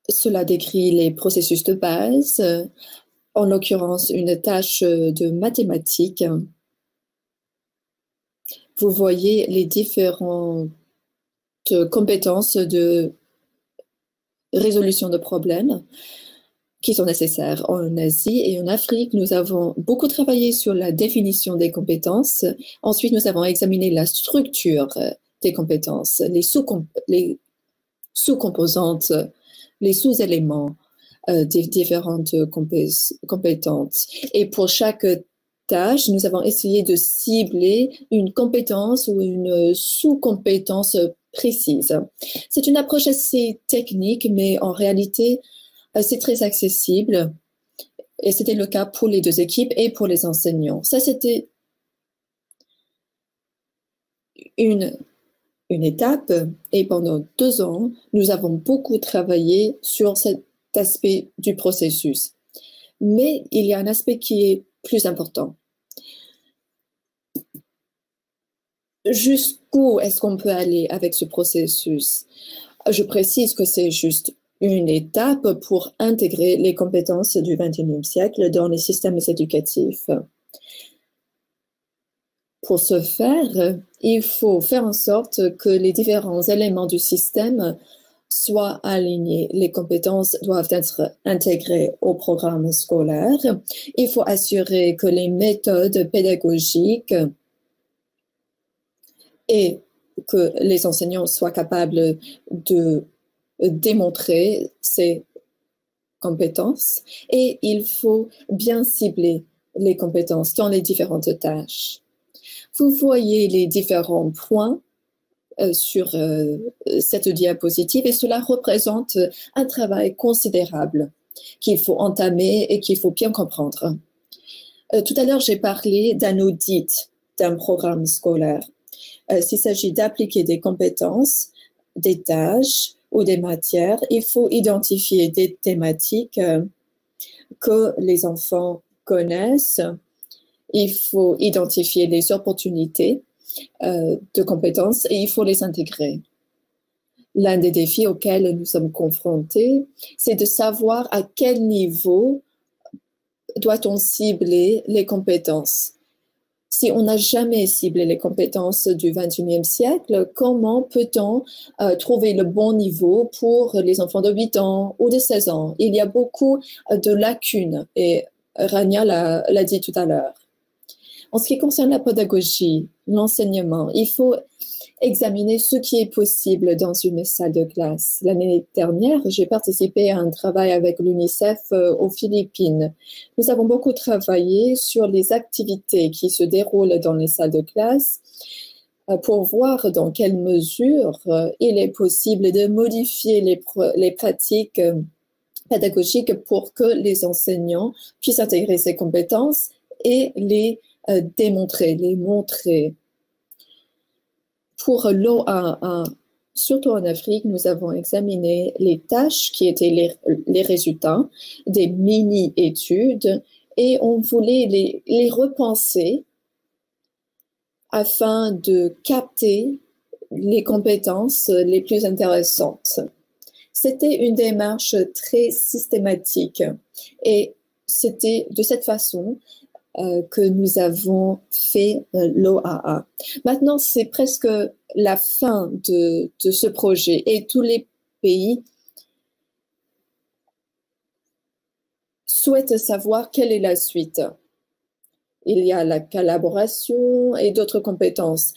Cela décrit les processus de base, en l'occurrence une tâche de mathématiques. Vous voyez les différentes compétences de résolution de problèmes qui sont nécessaires. En Asie et en Afrique, nous avons beaucoup travaillé sur la définition des compétences. Ensuite, nous avons examiné la structure des compétences, les sous-composantes, les sous-éléments des différentes compétences. Et pour chaque tâche, nous avons essayé de cibler une compétence ou une sous-compétence précise. C'est une approche assez technique, mais en réalité, c'est très accessible. Et c'était le cas pour les 2 équipes et pour les enseignants. Ça, c'était une étape, et pendant 2 ans, nous avons beaucoup travaillé sur cet aspect du processus. Mais il y a un aspect qui est plus important. Jusqu'où est-ce qu'on peut aller avec ce processus? Je précise que c'est juste une étape pour intégrer les compétences du XXIe siècle dans les systèmes éducatifs. Pour ce faire, il faut faire en sorte que les différents éléments du système soient alignés. Les compétences doivent être intégrées au programme scolaire. Il faut assurer que les méthodes pédagogiques et que les enseignants soient capables de démontrer ces compétences. Et il faut bien cibler les compétences dans les différentes tâches. Vous voyez les différents points sur cette diapositive, et cela représente un travail considérable qu'il faut entamer et qu'il faut bien comprendre. Tout à l'heure, j'ai parlé d'un audit d'un programme scolaire. S'il s'agit d'appliquer des compétences, des tâches ou des matières, il faut identifier des thématiques que les enfants connaissent. Il faut identifier les opportunités de compétences et il faut les intégrer. L'un des défis auxquels nous sommes confrontés, c'est de savoir à quel niveau doit-on cibler les compétences. Si on n'a jamais ciblé les compétences du XXIe siècle, comment peut-on trouver le bon niveau pour les enfants de 8 ans ou de 16 ans? Il y a beaucoup de lacunes et Rania l'a dit tout à l'heure. En ce qui concerne la pédagogie, l'enseignement, il faut examiner ce qui est possible dans une salle de classe. L'année dernière, j'ai participé à un travail avec l'UNICEF aux Philippines. Nous avons beaucoup travaillé sur les activités qui se déroulent dans les salles de classe pour voir dans quelle mesure il est possible de modifier les pratiques pédagogiques pour que les enseignants puissent intégrer ces compétences et les démontrer, les montrer. Pour l'OAA, surtout en Afrique, nous avons examiné les tâches qui étaient les résultats des mini-études et on voulait les repenser afin de capter les compétences les plus intéressantes. C'était une démarche très systématique et c'était de cette façon que nous avons fait l'OAA. Maintenant, c'est presque la fin de ce projet et tous les pays souhaitent savoir quelle est la suite. Il y a la collaboration et d'autres compétences.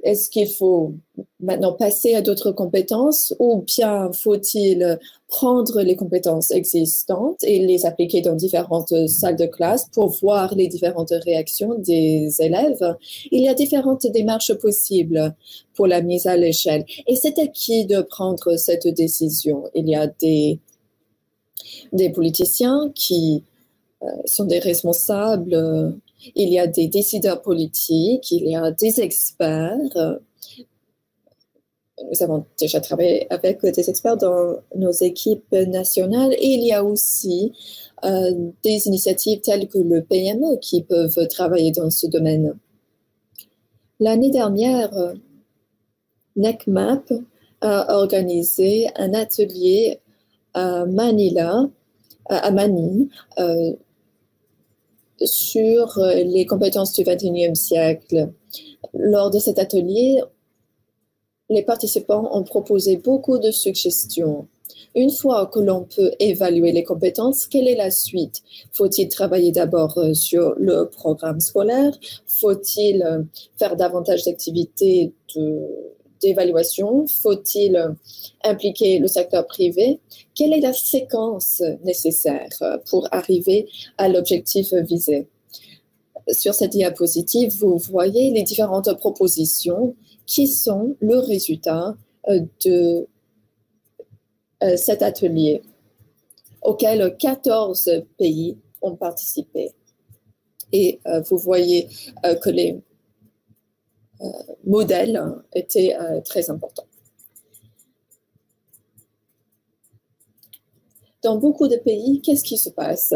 Est-ce qu'il faut maintenant passer à d'autres compétences ou bien faut-il prendre les compétences existantes et les appliquer dans différentes salles de classe pour voir les différentes réactions des élèves? Il y a différentes démarches possibles pour la mise à l'échelle. Et c'est à qui de prendre cette décision? Il y a des politiciens qui sont des responsables. Il y a des décideurs politiques, il y a des experts. Nous avons déjà travaillé avec des experts dans nos équipes nationales et il y a aussi des initiatives telles que le PME qui peuvent travailler dans ce domaine. L'année dernière, NECMAP a organisé un atelier à Manille, sur les compétences du XXIe siècle. Lors de cet atelier, les participants ont proposé beaucoup de suggestions. Une fois que l'on peut évaluer les compétences, quelle est la suite? Faut-il travailler d'abord sur le programme scolaire? Faut-il faire davantage d'activités d'évaluation? Faut-il impliquer le secteur privé? Quelle est la séquence nécessaire pour arriver à l'objectif visé? Sur cette diapositive, vous voyez les différentes propositions qui sont le résultat de cet atelier auquel 14 pays ont participé. Et vous voyez que les modèles étaient très importants. Dans beaucoup de pays, qu'est-ce qui se passe?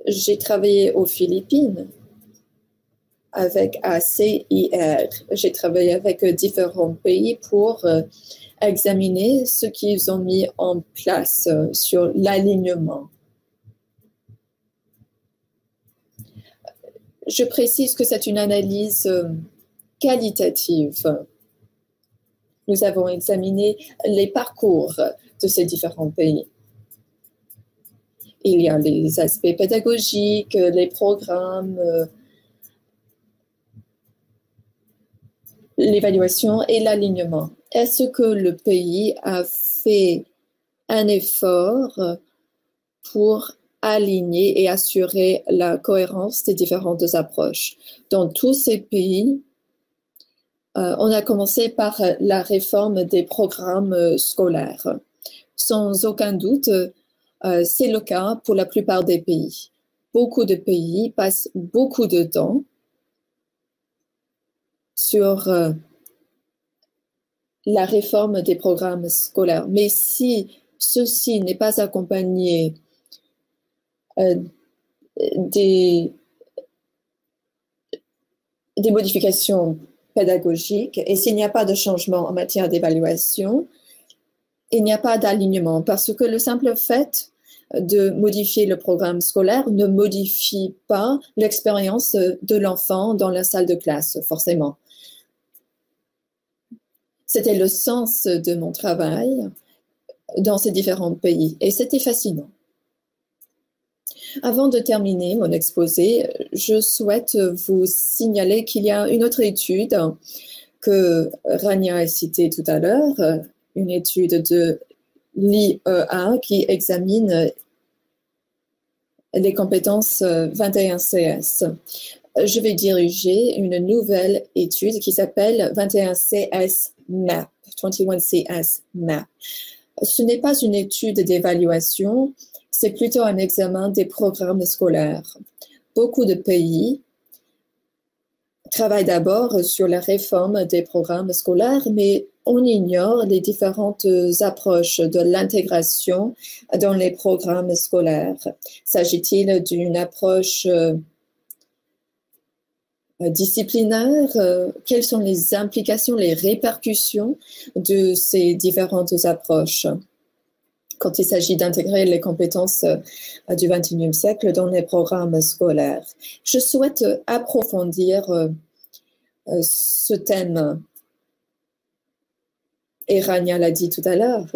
J'ai travaillé aux Philippines avec ACIR. J'ai travaillé avec différents pays pour examiner ce qu'ils ont mis en place sur l'alignement. Je précise que c'est une analyse qualitative. Nous avons examiné les parcours de ces différents pays. Il y a les aspects pédagogiques, les programmes, l'évaluation et l'alignement. Est-ce que le pays a fait un effort pour aligner et assurer la cohérence des différentes approches? Dans tous ces pays, on a commencé par la réforme des programmes scolaires. Sans aucun doute, c'est le cas pour la plupart des pays. Beaucoup de pays passent beaucoup de temps sur la réforme des programmes scolaires. Mais si ceci n'est pas accompagné des modifications pédagogiques et s'il n'y a pas de changement en matière d'évaluation, il n'y a pas d'alignement parce que le simple fait de modifier le programme scolaire ne modifie pas l'expérience de l'enfant dans la salle de classe, forcément. C'était le sens de mon travail dans ces différents pays. Et c'était fascinant. Avant de terminer mon exposé, je souhaite vous signaler qu'il y a une autre étude que Rania a citée tout à l'heure, une étude de l'IEA qui examine les compétences 21 CS. Je vais diriger une nouvelle étude qui s'appelle 21 CS MAP, 21 CS MAP. Ce n'est pas une étude d'évaluation, c'est plutôt un examen des programmes scolaires. Beaucoup de pays travaillent d'abord sur la réforme des programmes scolaires, mais on ignore les différentes approches de l'intégration dans les programmes scolaires. S'agit-il d'une approche disciplinaire? Quelles sont les implications, les répercussions de ces différentes approches quand il s'agit d'intégrer les compétences du XXIe siècle dans les programmes scolaires? Je souhaite approfondir ce thème. Et Rania l'a dit tout à l'heure,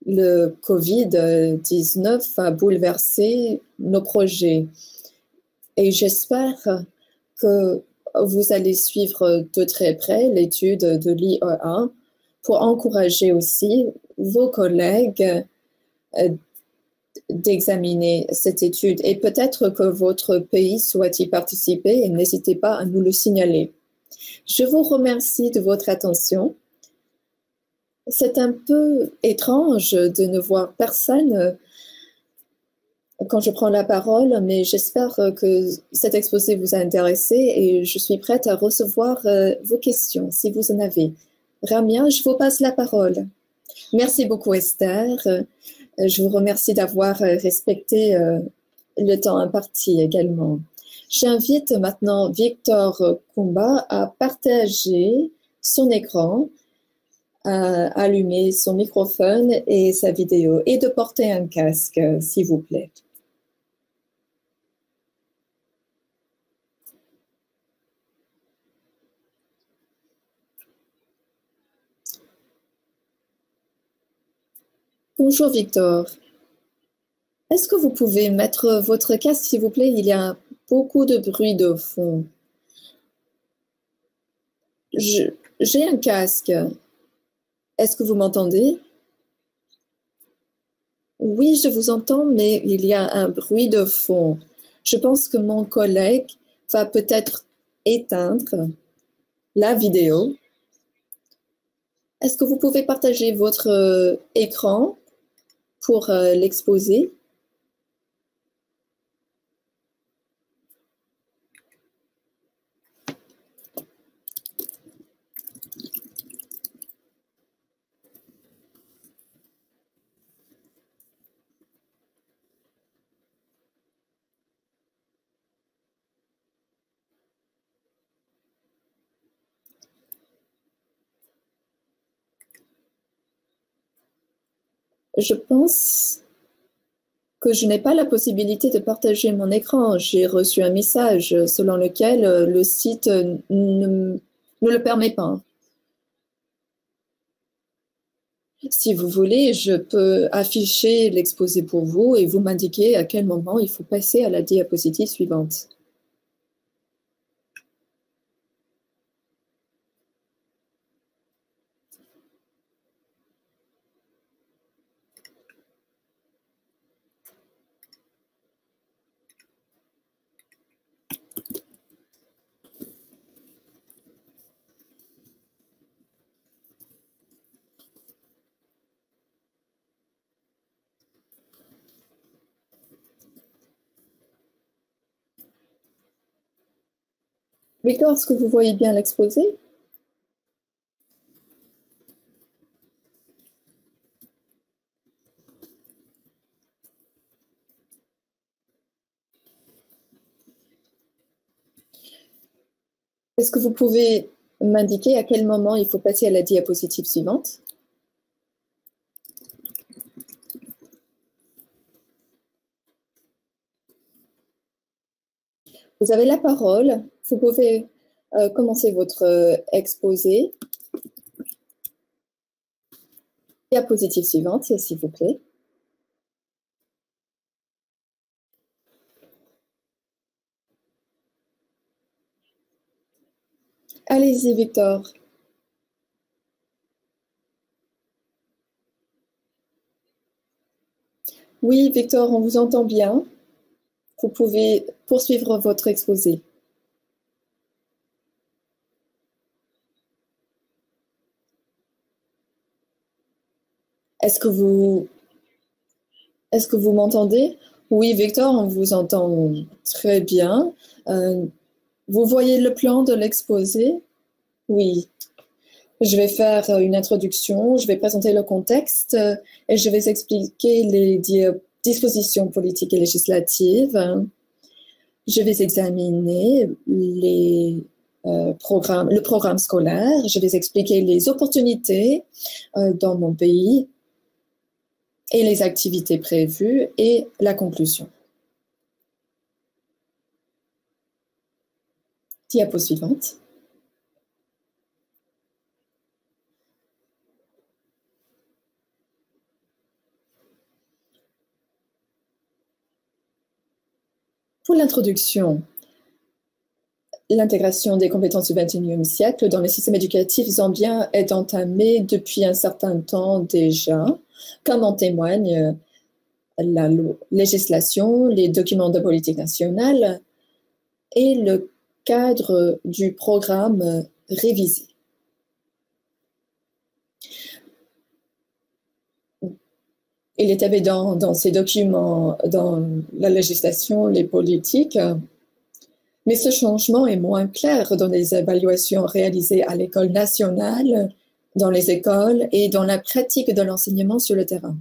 le Covid-19 a bouleversé nos projets. Et j'espère que vous allez suivre de très près l'étude de l'IEA pour encourager aussi vos collègues d'examiner cette étude. Et peut-être que votre pays souhaite y participer et n'hésitez pas à nous le signaler. Je vous remercie de votre attention. C'est un peu étrange de ne voir personne quand je prends la parole, mais j'espère que cet exposé vous a intéressé et je suis prête à recevoir vos questions si vous en avez. Ramia, je vous passe la parole. Merci beaucoup Esther. Je vous remercie d'avoir respecté le temps imparti également. J'invite maintenant Victor Kumba à partager son écran, à allumer son microphone et sa vidéo et de porter un casque, s'il vous plaît. Bonjour Victor. Est-ce que vous pouvez mettre votre casque, s'il vous plaît? Il y a beaucoup de bruit de fond. J'ai un casque. Est-ce que vous m'entendez? Oui, je vous entends, mais il y a un bruit de fond. Je pense que mon collègue va peut-être éteindre la vidéo. Est-ce que vous pouvez partager votre écran pour l'exposer? Je pense que je n'ai pas la possibilité de partager mon écran. J'ai reçu un message selon lequel le site ne le permet pas. Si vous voulez, je peux afficher l'exposé pour vous et vous m'indiquer à quel moment il faut passer à la diapositive suivante. Victor, est-ce que vous voyez bien l'exposé? Est-ce que vous pouvez m'indiquer à quel moment il faut passer à la diapositive suivante? Vous avez la parole. Vous pouvez commencer votre exposé. Diapositive suivante, s'il vous plaît. Allez-y, Victor. Oui, Victor, on vous entend bien. Vous pouvez poursuivre votre exposé. Est-ce que vous m'entendez? Oui, Victor, on vous entend très bien. Vous voyez le plan de l'exposé? Oui. Je vais faire une introduction, je vais présenter le contexte et je vais expliquer les dispositions politiques et législatives. Je vais examiner le programme scolaire. Je vais expliquer les opportunités dans mon pays et les activités prévues et la conclusion. Diapo suivante. Pour l'introduction, l'intégration des compétences du XXIe siècle dans le système éducatif zambien est entamée depuis un certain temps déjà, comme en témoigne la législation, les documents de politique nationale et le cadre du programme révisé. Il est évident dans ces documents, dans la législation, les politiques, mais ce changement est moins clair dans les évaluations réalisées à l'école nationale, dans les écoles et dans la pratique de l'enseignement sur le terrain.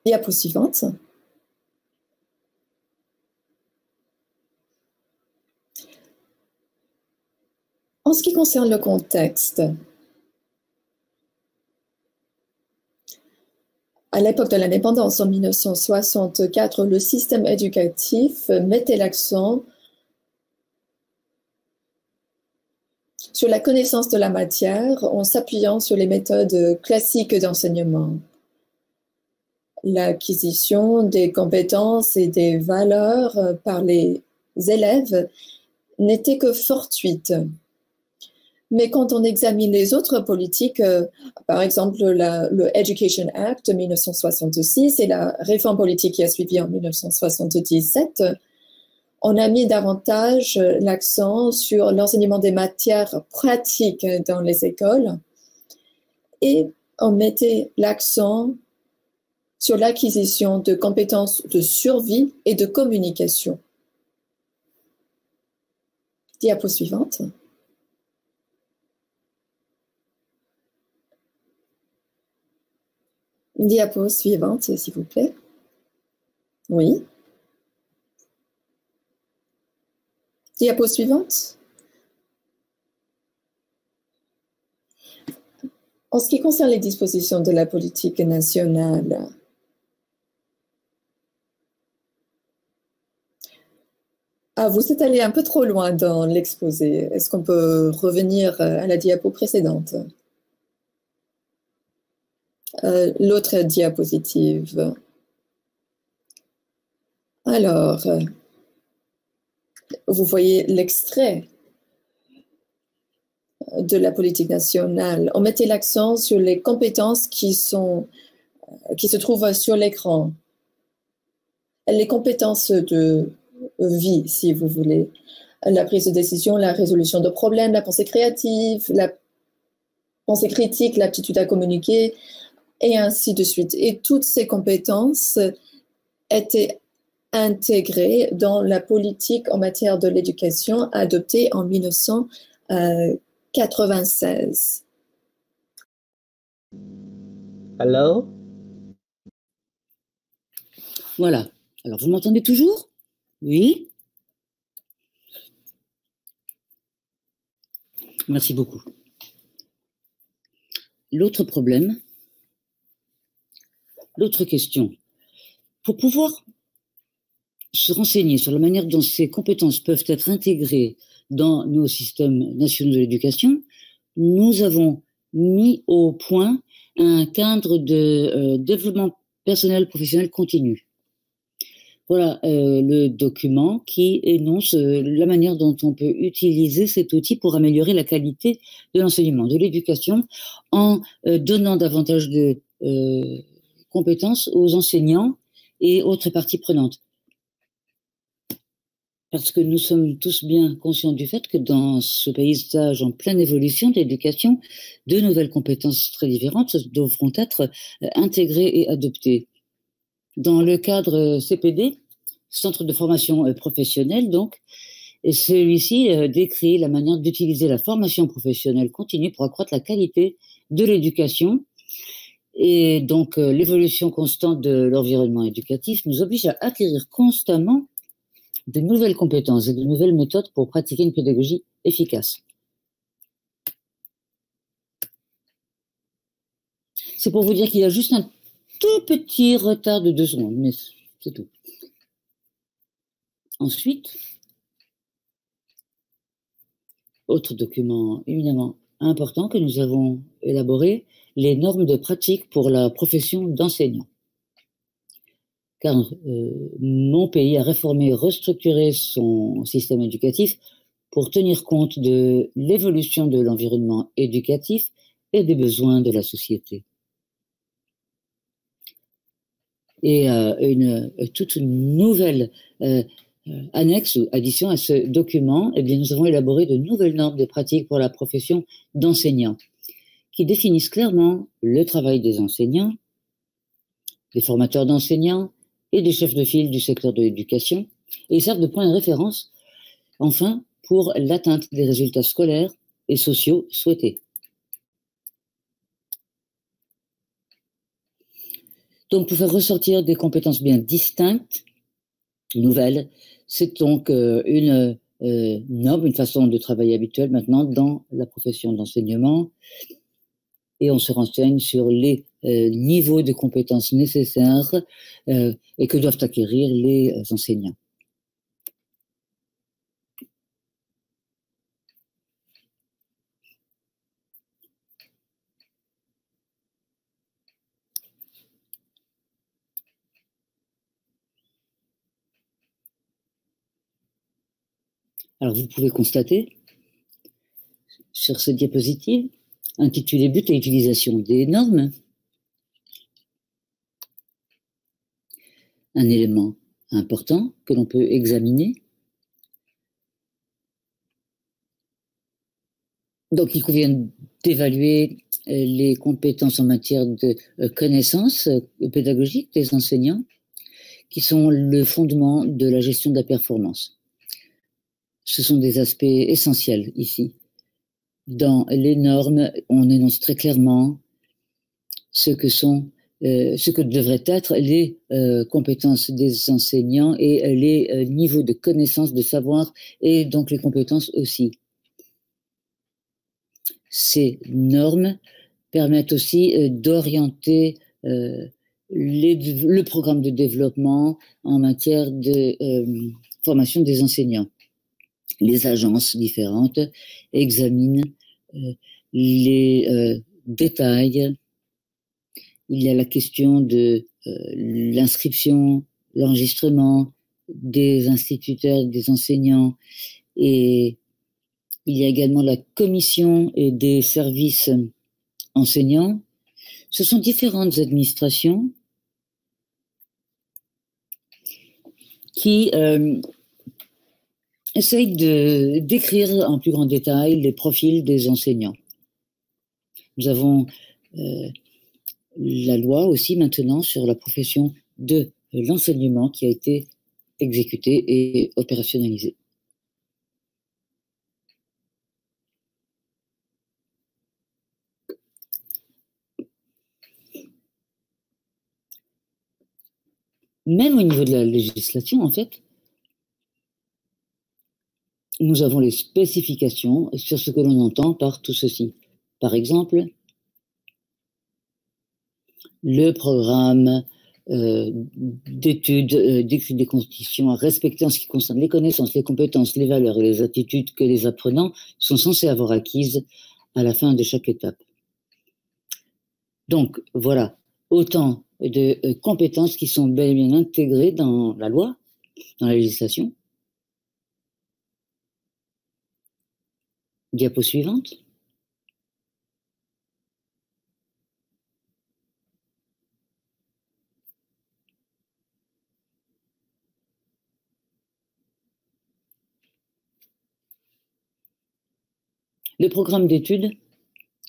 Diapo suivante. En ce qui concerne le contexte, à l'époque de l'indépendance en 1964, le système éducatif mettait l'accent sur la connaissance de la matière en s'appuyant sur les méthodes classiques d'enseignement. L'acquisition des compétences et des valeurs par les élèves n'était que fortuite. Mais quand on examine les autres politiques, par exemple le Education Act de 1966 et la réforme politique qui a suivi en 1977, on a mis davantage l'accent sur l'enseignement des matières pratiques dans les écoles et on mettait l'accent sur l'acquisition de compétences de survie et de communication. Diapo suivante. Diapo suivante, s'il vous plaît. Oui. Diapo suivante. En ce qui concerne les dispositions de la politique nationale, vous êtes allé un peu trop loin dans l'exposé. Est-ce qu'on peut revenir à la diapo précédente? L'autre diapositive. Alors, vous voyez l'extrait de la politique nationale. On mettait l'accent sur les compétences qui se trouvent sur l'écran. Les compétences de vie, si vous voulez. La prise de décision, la résolution de problèmes, la pensée créative, la pensée critique, l'aptitude à communiquer, et ainsi de suite. Et toutes ces compétences étaient intégrées dans la politique en matière de l'éducation adoptée en 1996. Hello? Voilà. Alors, vous m'entendez toujours? Oui? Merci beaucoup. L'autre problème, l'autre question. Pour pouvoir se renseigner sur la manière dont ces compétences peuvent être intégrées dans nos systèmes nationaux de l'éducation, nous avons mis au point un cadre de développement personnel professionnel continu. Voilà le document qui énonce la manière dont on peut utiliser cet outil pour améliorer la qualité de l'enseignement, de l'éducation, en donnant davantage de compétences aux enseignants et autres parties prenantes. Parce que nous sommes tous bien conscients du fait que dans ce paysage en pleine évolution de l'éducation, de nouvelles compétences très différentes devront être intégrées et adoptées. Dans le cadre CPD, Centre de formation professionnelle, donc, celui-ci décrit la manière d'utiliser la formation professionnelle continue pour accroître la qualité de l'éducation. Et donc, l'évolution constante de l'environnement éducatif nous oblige à acquérir constamment de nouvelles compétences et de nouvelles méthodes pour pratiquer une pédagogie efficace. C'est pour vous dire qu'il y a juste un tout petit retard de 2 secondes, mais c'est tout. Ensuite, autre document éminemment important que nous avons élaboré, les normes de pratique pour la profession d'enseignant. Car mon pays a réformé et restructuré son système éducatif pour tenir compte de l'évolution de l'environnement éducatif et des besoins de la société. Et toute une nouvelle annexe ou addition à ce document, eh bien, nous avons élaboré de nouvelles normes de pratique pour la profession d'enseignant qui définissent clairement le travail des enseignants, des formateurs d'enseignants, et des chefs de file du secteur de l'éducation, et ils servent de point de référence, enfin, pour l'atteinte des résultats scolaires et sociaux souhaités. Donc, pour faire ressortir des compétences bien distinctes, nouvelles, c'est donc une norme, une façon de travailler habituelle maintenant dans la profession d'enseignement, et on se renseigne sur les niveaux de compétences nécessaires et que doivent acquérir les enseignants. Alors vous pouvez constater sur cette diapositive intitulée But et utilisation des normes, un élément important que l'on peut examiner. Donc, il convient d'évaluer les compétences en matière de connaissances pédagogiques des enseignants, qui sont le fondement de la gestion de la performance. Ce sont des aspects essentiels ici. Dans les normes, on énonce très clairement ce que devraient être les compétences des enseignants et les niveaux de connaissance, de savoir, et donc les compétences aussi. Ces normes permettent aussi d'orienter le programme de développement en matière de formation des enseignants. Les agences différentes examinent les détails. Il y a la question de l'inscription, l'enregistrement des instituteurs, des enseignants, et il y a également la commission et des services enseignants. Ce sont différentes administrations qui essayent de décrire en plus grand détail les profils des enseignants. Nous avons la loi aussi maintenant sur la profession de l'enseignement qui a été exécutée et opérationnalisée. Même au niveau de la législation, en fait, nous avons les spécifications sur ce que l'on entend par tout ceci. Par exemple, le programme d'études, d'écrire des conditions à respecter en ce qui concerne les connaissances, les compétences, les valeurs et les attitudes que les apprenants sont censés avoir acquises à la fin de chaque étape. Donc, voilà, autant de compétences qui sont bel et bien intégrées dans la loi, dans la législation. Diapo suivante. Le programme d'études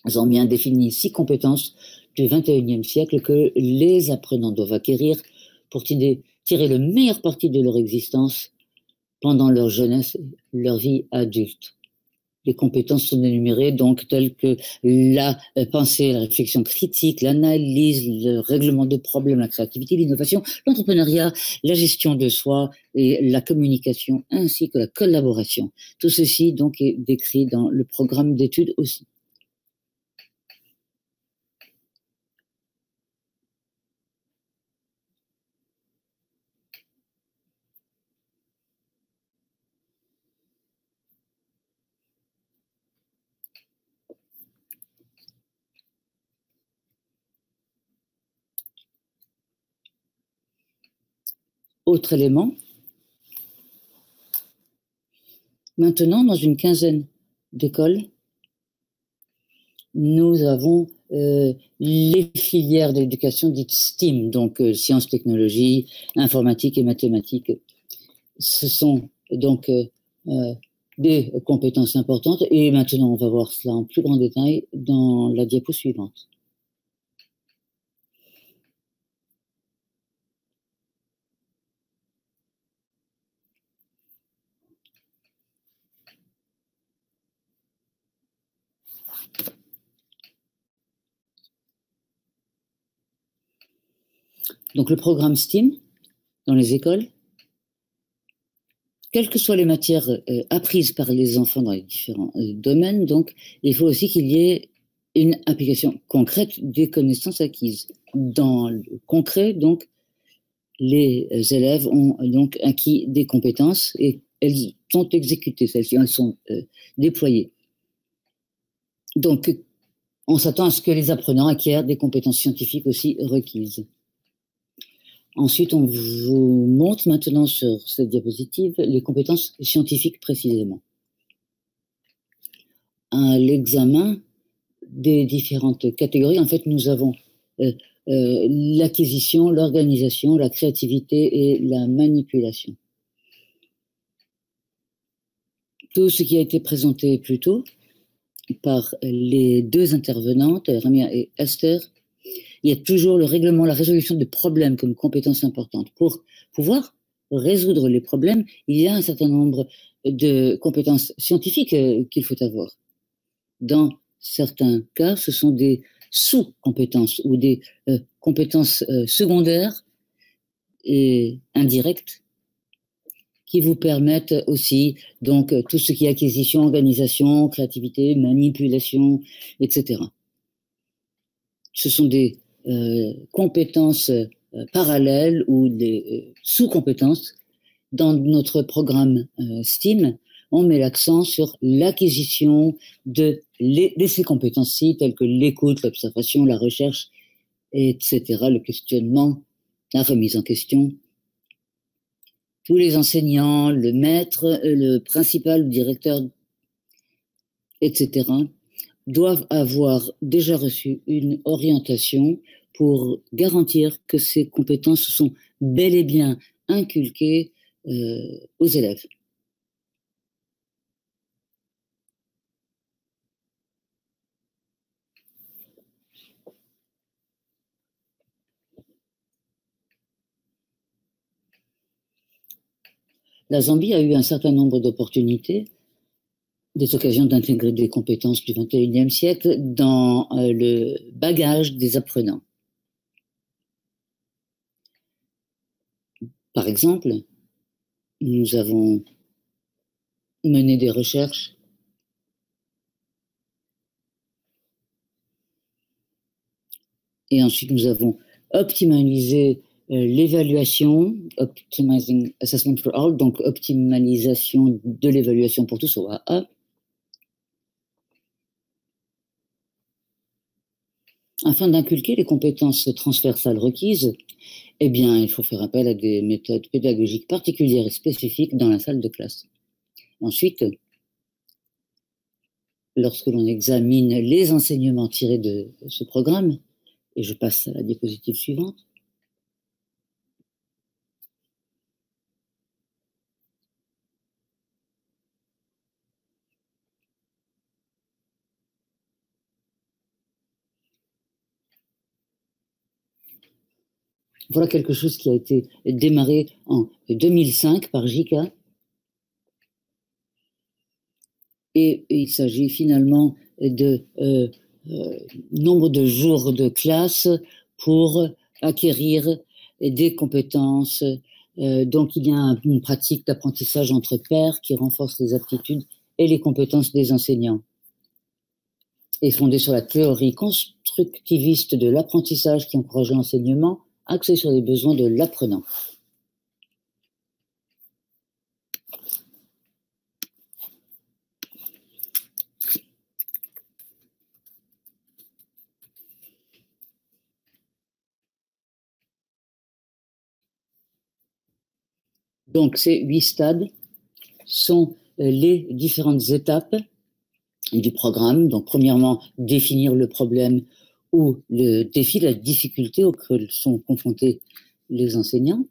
ont bien défini 6 compétences du XXIe siècle que les apprenants doivent acquérir pour tirer le meilleur parti de leur existence pendant leur jeunesse et leur vie adulte. Les compétences sont énumérées donc telles que la pensée, la réflexion critique, l'analyse, le règlement de problèmes, la créativité, l'innovation, l'entrepreneuriat, la gestion de soi et la communication ainsi que la collaboration. Tout ceci donc est décrit dans le programme d'études aussi. Autre élément, maintenant dans une quinzaine d'écoles, nous avons les filières d'éducation dites STEAM, donc sciences, technologies, informatique et mathématiques. Ce sont donc des compétences importantes et maintenant on va voir cela en plus grand détail dans la diapo suivante. Donc le programme STEAM dans les écoles, quelles que soient les matières apprises par les enfants dans les différents domaines, donc il faut aussi qu'il y ait une application concrète des connaissances acquises. Dans le concret, donc, les élèves ont donc acquis des compétences et elles sont exécutées, celles-ci, elles sont déployées. Donc, on s'attend à ce que les apprenants acquièrent des compétences scientifiques aussi requises. Ensuite, on vous montre maintenant sur cette diapositive les compétences scientifiques précisément. À l'examen des différentes catégories, en fait, nous avons l'acquisition, l'organisation, la créativité et la manipulation. Tout ce qui a été présenté plus tôt par les deux intervenantes, Ramia et Esther, il y a toujours le règlement, la résolution de problèmes comme compétence importante. Pour pouvoir résoudre les problèmes, il y a un certain nombre de compétences scientifiques qu'il faut avoir. Dans certains cas, ce sont des sous-compétences ou des compétences secondaires et indirectes qui vous permettent aussi donc tout ce qui est acquisition, organisation, créativité, manipulation, etc. Ce sont des compétences parallèles ou des sous-compétences. Dans notre programme STEAM, on met l'accent sur l'acquisition de ces compétences-ci, telles que l'écoute, l'observation, la recherche, etc., le questionnement, la remise en question. Tous les enseignants, le maître, le principal, le directeur, etc., doivent avoir déjà reçu une orientation pour garantir que ces compétences sont bel et bien inculquées aux élèves. La Zambie a eu un certain nombre d'opportunités, des occasions d'intégrer des compétences du XXIe siècle dans le bagage des apprenants. Par exemple, nous avons mené des recherches et ensuite nous avons optimalisé l'évaluation, Optimizing Assessment for All, donc optimalisation de l'évaluation pour tous, OAA. Afin d'inculquer les compétences transversales requises, eh bien, il faut faire appel à des méthodes pédagogiques particulières et spécifiques dans la salle de classe. Ensuite, lorsque l'on examine les enseignements tirés de ce programme, et je passe à la diapositive suivante, voilà quelque chose qui a été démarré en 2005 par JICA. Et il s'agit finalement de nombre de jours de classe pour acquérir des compétences. Donc, il y a une pratique d'apprentissage entre pairs qui renforce les aptitudes et les compétences des enseignants. Et fondée sur la théorie constructiviste de l'apprentissage qui encourage l'enseignement, axé sur les besoins de l'apprenant. Donc, ces 8 stades sont les différentes étapes du programme. Donc, premièrement, définir le problème ou le défi, la difficulté auxquelles sont confrontés les enseignants.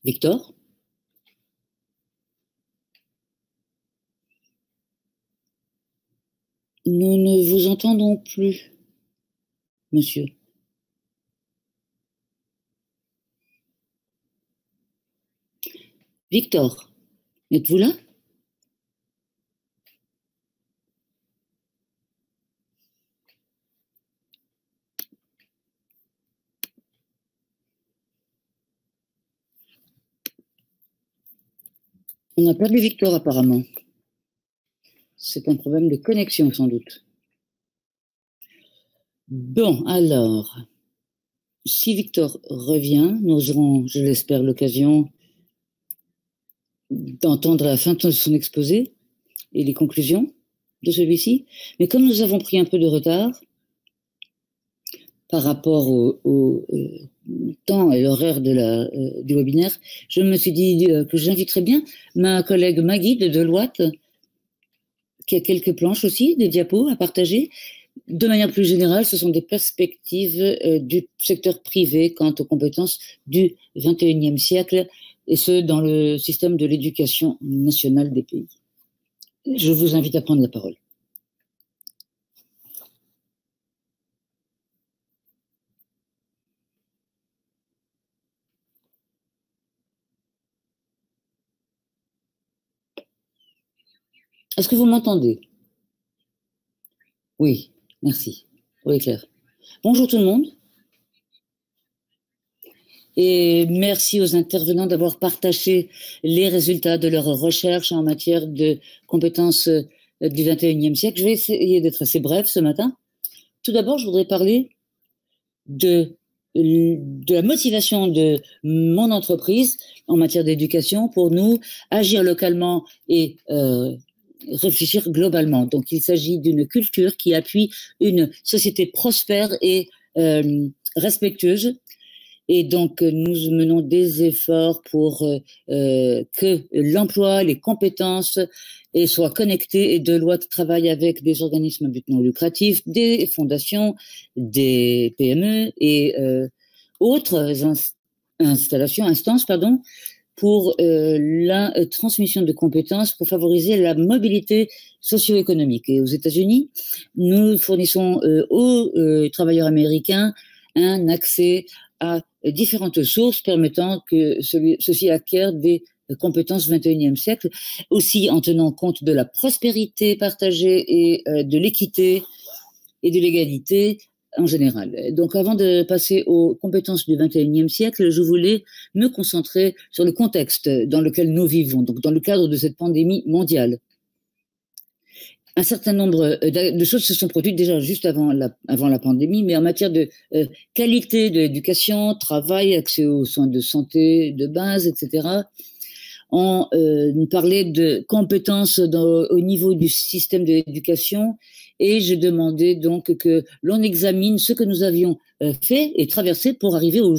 Victor? Nous ne vous entendons plus, monsieur. Victor, êtes-vous là? On a perdu Victor apparemment. C'est un problème de connexion sans doute. Bon, alors, si Victor revient, nous aurons, je l'espère, l'occasion d'entendre la fin de son exposé et les conclusions de celui-ci. Mais comme nous avons pris un peu de retard par rapport au temps et l'horaire du webinaire, je me suis dit que j'inviterais bien ma collègue Maggie de Deloitte, qui a quelques planches aussi, des diapos à partager. De manière plus générale, ce sont des perspectives du secteur privé quant aux compétences du XXIe siècle, et ce, dans le système de l'éducation nationale des pays. Je vous invite à prendre la parole. Est-ce que vous m'entendez? Oui, merci. Oui, Claire. Bonjour tout le monde. Et merci aux intervenants d'avoir partagé les résultats de leurs recherches en matière de compétences du XXIe siècle. Je vais essayer d'être assez bref ce matin. Tout d'abord, je voudrais parler de la motivation de mon entreprise en matière d'éducation pour nous agir localement et réfléchir globalement. Donc, il s'agit d'une culture qui appuie une société prospère et respectueuse. Et donc, nous menons des efforts pour que l'emploi, les compétences soient connectés. Et Deloitte travaille avec des organismes à but non lucratif, des fondations, des PME et autres instances, pour la transmission de compétences pour favoriser la mobilité socio-économique. Et aux États-Unis, nous fournissons aux travailleurs américains un accès à différentes sources permettant que ceux-ci acquièrent des compétences du XXIe siècle, aussi en tenant compte de la prospérité partagée et de l'équité et de l'égalité en général. Donc, avant de passer aux compétences du XXIe siècle, je voulais me concentrer sur le contexte dans lequel nous vivons, donc dans le cadre de cette pandémie mondiale. un certain nombre de choses se sont produites déjà juste avant la pandémie, mais en matière de qualité de l'éducation, travail, accès aux soins de santé de base, etc. On parlait de compétences au niveau du système de l'éducation et j'ai demandé donc que l'on examine ce que nous avions fait et traversé pour arriver au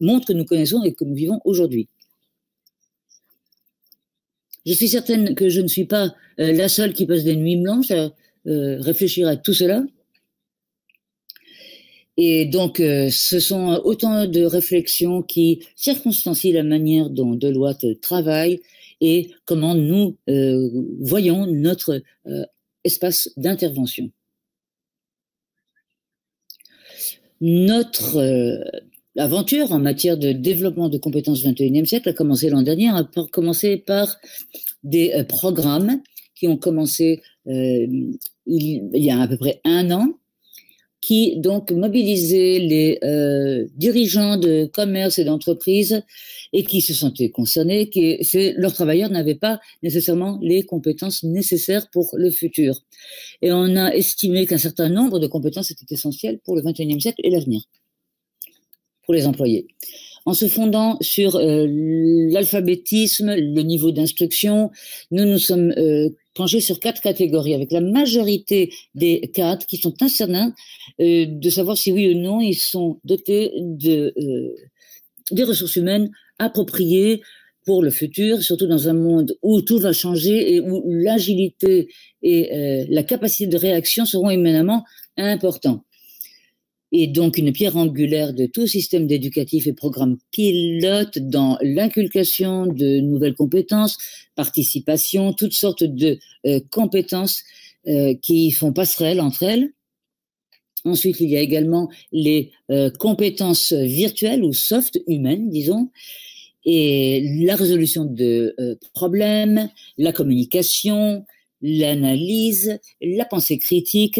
monde que nous connaissons et que nous vivons aujourd'hui. Je suis certaine que je ne suis pas la seule qui passe des nuits blanches à réfléchir à tout cela. Et donc, ce sont autant de réflexions qui circonstancient la manière dont Deloitte travaille et comment nous voyons notre espace d'intervention. Notre l'aventure en matière de développement de compétences du XXIe siècle a commencé l'an dernier, a commencé par des programmes qui ont commencé il y a à peu près 1 an, qui donc mobilisaient les dirigeants de commerce et d'entreprises et qui se sentaient concernés, leurs travailleurs n'avaient pas nécessairement les compétences nécessaires pour le futur. Et on a estimé qu'un certain nombre de compétences étaient essentielles pour le XXIe siècle et l'avenir, pour les employés. En se fondant sur l'alphabétisme, le niveau d'instruction, nous nous sommes penchés sur 4 catégories, avec la majorité des cadres qui sont incertains de savoir si oui ou non ils sont dotés des ressources humaines appropriées pour le futur, surtout dans un monde où tout va changer et où l'agilité et la capacité de réaction seront éminemment importants. Et donc une pierre angulaire de tout système d'éducatif et programme pilote dans l'inculcation de nouvelles compétences, participation, toutes sortes de compétences qui font passerelle entre elles. Ensuite, il y a également les compétences virtuelles ou soft humaines, disons, et la résolution de problèmes, la communication, l'analyse, la pensée critique,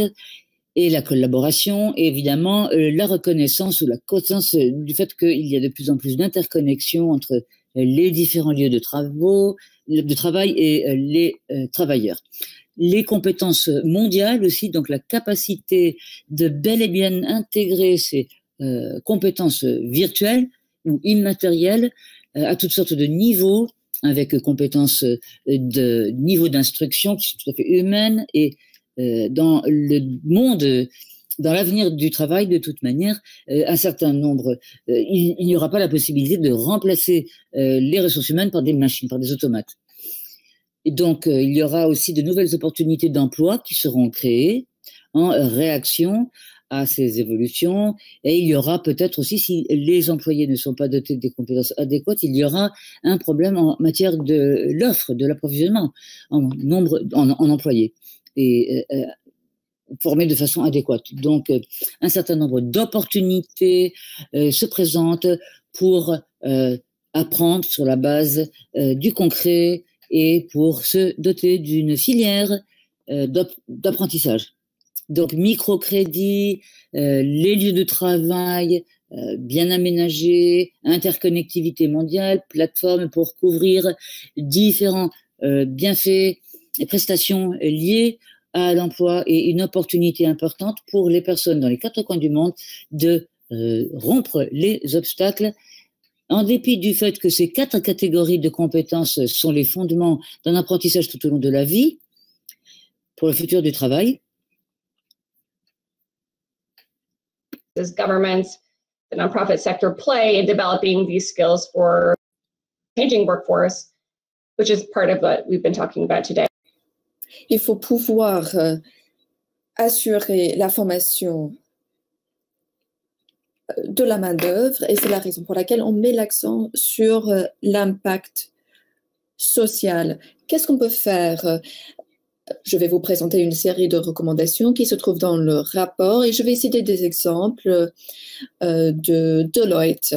et la collaboration, et évidemment la reconnaissance ou la conscience du fait qu'il y a de plus en plus d'interconnexions entre les différents lieux de travail et les travailleurs. Les compétences mondiales aussi, donc la capacité de bel et bien intégrer ces compétences virtuelles ou immatérielles à toutes sortes de niveaux, avec compétences de niveau d'instruction qui sont tout à fait humaines et dans le monde, dans l'avenir du travail, de toute manière, un certain nombre, il n'y aura pas la possibilité de remplacer les ressources humaines par des machines, par des automates. Et donc, il y aura aussi de nouvelles opportunités d'emploi qui seront créées en réaction à ces évolutions. Et il y aura peut-être aussi, si les employés ne sont pas dotés des compétences adéquates, il y aura un problème en matière de l'offre, de l'approvisionnement en employés et formés de façon adéquate. Donc, un certain nombre d'opportunités se présentent pour apprendre sur la base du concret et pour se doter d'une filière d'apprentissage. Donc, microcrédit, les lieux de travail bien aménagés, interconnectivité mondiale, plateforme pour couvrir différents bienfaits et prestations liées à l'emploi et une opportunité importante pour les personnes dans les 4 coins du monde de rompre les obstacles, en dépit du fait que ces 4 catégories de compétences sont les fondements d'un apprentissage tout au long de la vie pour le futur du travail. As governments, the nonprofit sector play in developing these skills for changing workforce, which is part of what we've been talking about today. Il faut pouvoir assurer la formation de la main-d'œuvre et c'est la raison pour laquelle on met l'accent sur l'impact social. Qu'est-ce qu'on peut faire? Je vais vous présenter une série de recommandations qui se trouvent dans le rapport et je vais citer des exemples de Deloitte.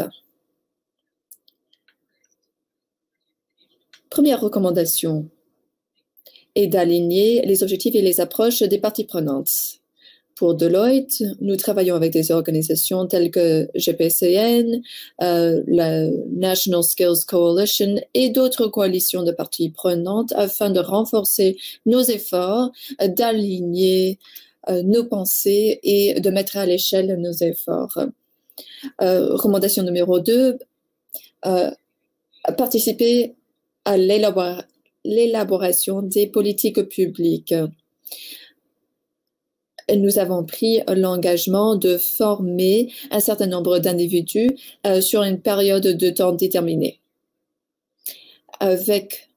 Première recommandation est d'aligner les objectifs et les approches des parties prenantes. Pour Deloitte, nous travaillons avec des organisations telles que GPCN, la National Skills Coalition et d'autres coalitions de parties prenantes afin de renforcer nos efforts, d'aligner nos pensées et de mettre à l'échelle nos efforts. Recommandation numéro 2, participer à l'élaboration des politiques publiques. Nous avons pris l'engagement de former un certain nombre d'individus sur une période de temps déterminée. Avec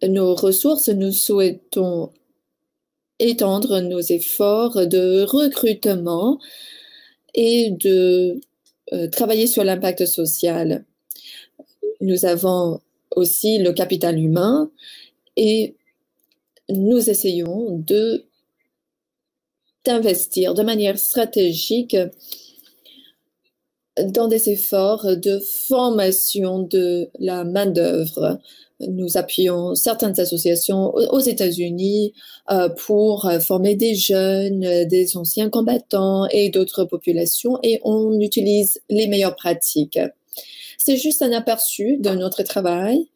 nos ressources, nous souhaitons étendre nos efforts de recrutement et de travailler sur l'impact social. Nous avons aussi le capital humain et nous essayons d'investir de manière stratégique dans des efforts de formation de la main-d'œuvre. Nous appuyons certaines associations aux États-Unis pour former des jeunes, des anciens combattants et d'autres populations, et on utilise les meilleures pratiques. C'est juste un aperçu de notre travail.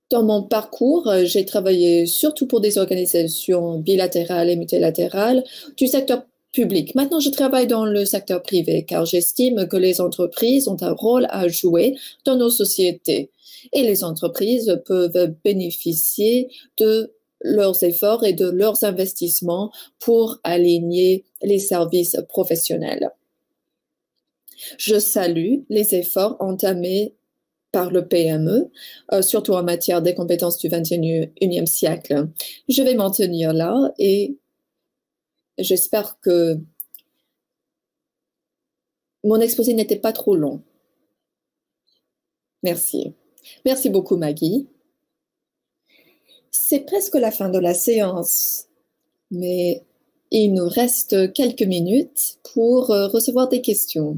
Dans mon parcours, j'ai travaillé surtout pour des organisations bilatérales et multilatérales du secteur public. Maintenant, je travaille dans le secteur privé car j'estime que les entreprises ont un rôle à jouer dans nos sociétés et les entreprises peuvent bénéficier de leurs efforts et de leurs investissements pour aligner les services professionnels. Je salue les efforts entamés par le PME, surtout en matière des compétences du XXIe siècle. Je vais m'en tenir là et j'espère que mon exposé n'était pas trop long. Merci. Merci beaucoup, Maggie. C'est presque la fin de la séance, mais il nous reste quelques minutes pour recevoir des questions.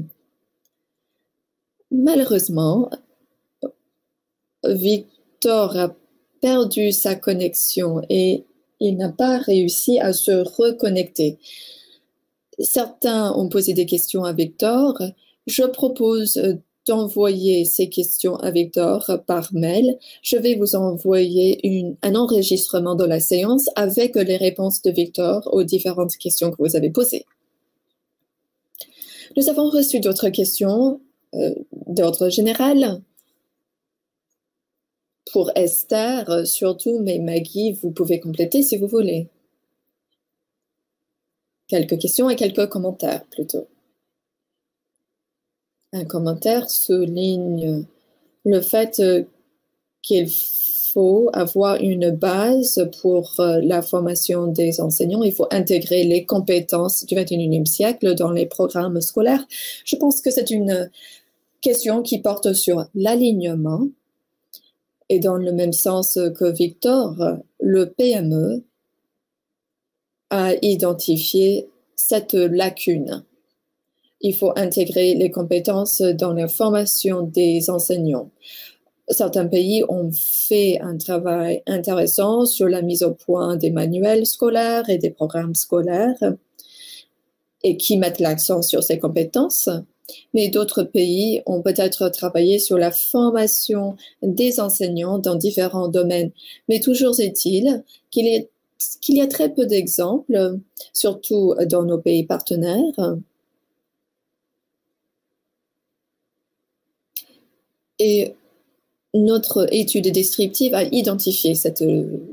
Malheureusement, Victor a perdu sa connexion et il n'a pas réussi à se reconnecter. Certains ont posé des questions à Victor. Je propose d'envoyer ces questions à Victor par mail. Je vais vous envoyer un enregistrement de la séance avec les réponses de Victor aux différentes questions que vous avez posées. Nous avons reçu d'autres questions d'ordre général. Pour Esther, surtout, mais Maggie, vous pouvez compléter si vous voulez. Quelques questions et quelques commentaires, plutôt. Un commentaire souligne le fait qu'il faut avoir une base pour la formation des enseignants. Il faut intégrer les compétences du XXIe siècle dans les programmes scolaires. Je pense que c'est une question qui porte sur l'alignement. Et dans le même sens que Victor, le PME a identifié cette lacune. Il faut intégrer les compétences dans la formation des enseignants. Certains pays ont fait un travail intéressant sur la mise au point des manuels scolaires et des programmes scolaires et qui mettent l'accent sur ces compétences. Mais d'autres pays ont peut-être travaillé sur la formation des enseignants dans différents domaines. Mais toujours est-il qu'il y a très peu d'exemples, surtout dans nos pays partenaires. Et notre étude descriptive a identifié cette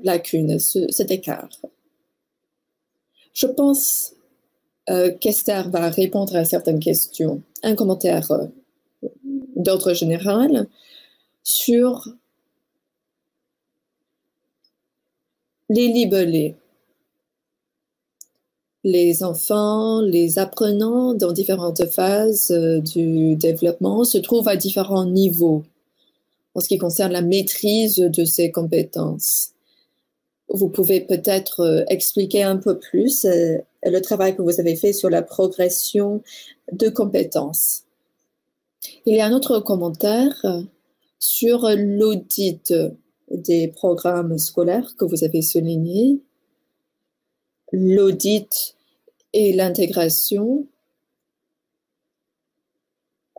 lacune, cet écart. Je pense qu'Esther va répondre à certaines questions. Un commentaire d'ordre général sur les libellés. Les enfants, les apprenants dans différentes phases du développement se trouvent à différents niveaux en ce qui concerne la maîtrise de ces compétences. Vous pouvez peut-être expliquer un peu plus le travail que vous avez fait sur la progression de compétences. Il y a un autre commentaire sur l'audit des programmes scolaires que vous avez souligné. l'audit et l'intégration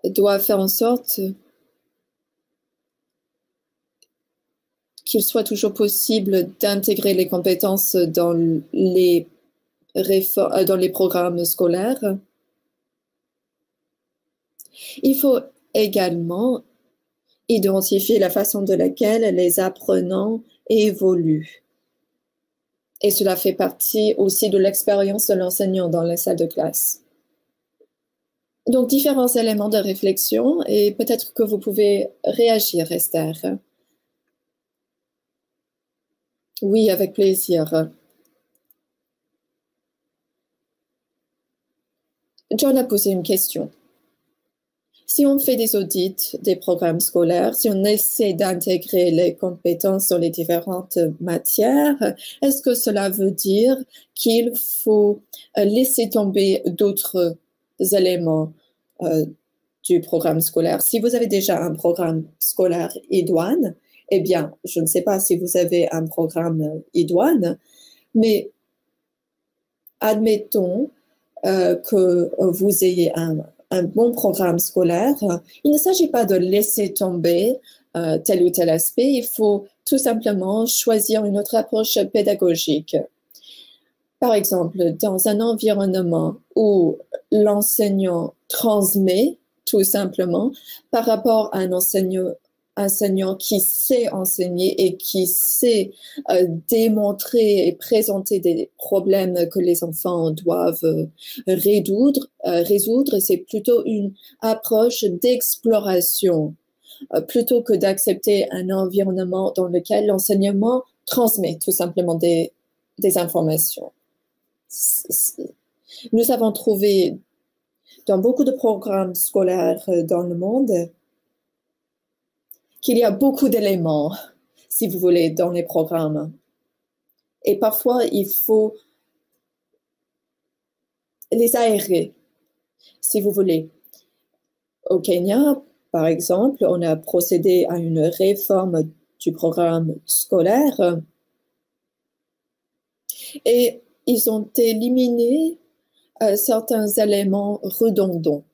doivent faire en sorte qu'il soit toujours possible d'intégrer les compétences dans les programmes scolaires. Il faut également identifier la façon de laquelle les apprenants évoluent. Et cela fait partie aussi de l'expérience de l'enseignant dans la salle de classe. Donc, différents éléments de réflexion et peut-être que vous pouvez réagir, Esther. Oui, avec plaisir. John a posé une question. Si on fait des audits des programmes scolaires, si on essaie d'intégrer les compétences dans les différentes matières, est-ce que cela veut dire qu'il faut laisser tomber d'autres éléments du programme scolaire? Si vous avez déjà un programme scolaire idoine, eh bien, je ne sais pas si vous avez un programme idoine, mais admettons que vous ayez un bon programme scolaire. Il ne s'agit pas de laisser tomber tel ou tel aspect. Il faut tout simplement choisir une autre approche pédagogique. Par exemple, dans un environnement où l'enseignant transmet tout simplement par rapport à un enseignant qui sait enseigner et qui sait démontrer et présenter des problèmes que les enfants doivent résoudre, c'est plutôt une approche d'exploration, plutôt que d'accepter un environnement dans lequel l'enseignement transmet tout simplement des informations. Nous avons trouvé dans beaucoup de programmes scolaires dans le monde qu'il y a beaucoup d'éléments, si vous voulez, dans les programmes. Et parfois, il faut les aérer, si vous voulez. Au Kenya, par exemple, on a procédé à une réforme du programme scolaire et ils ont éliminé certains éléments redondants,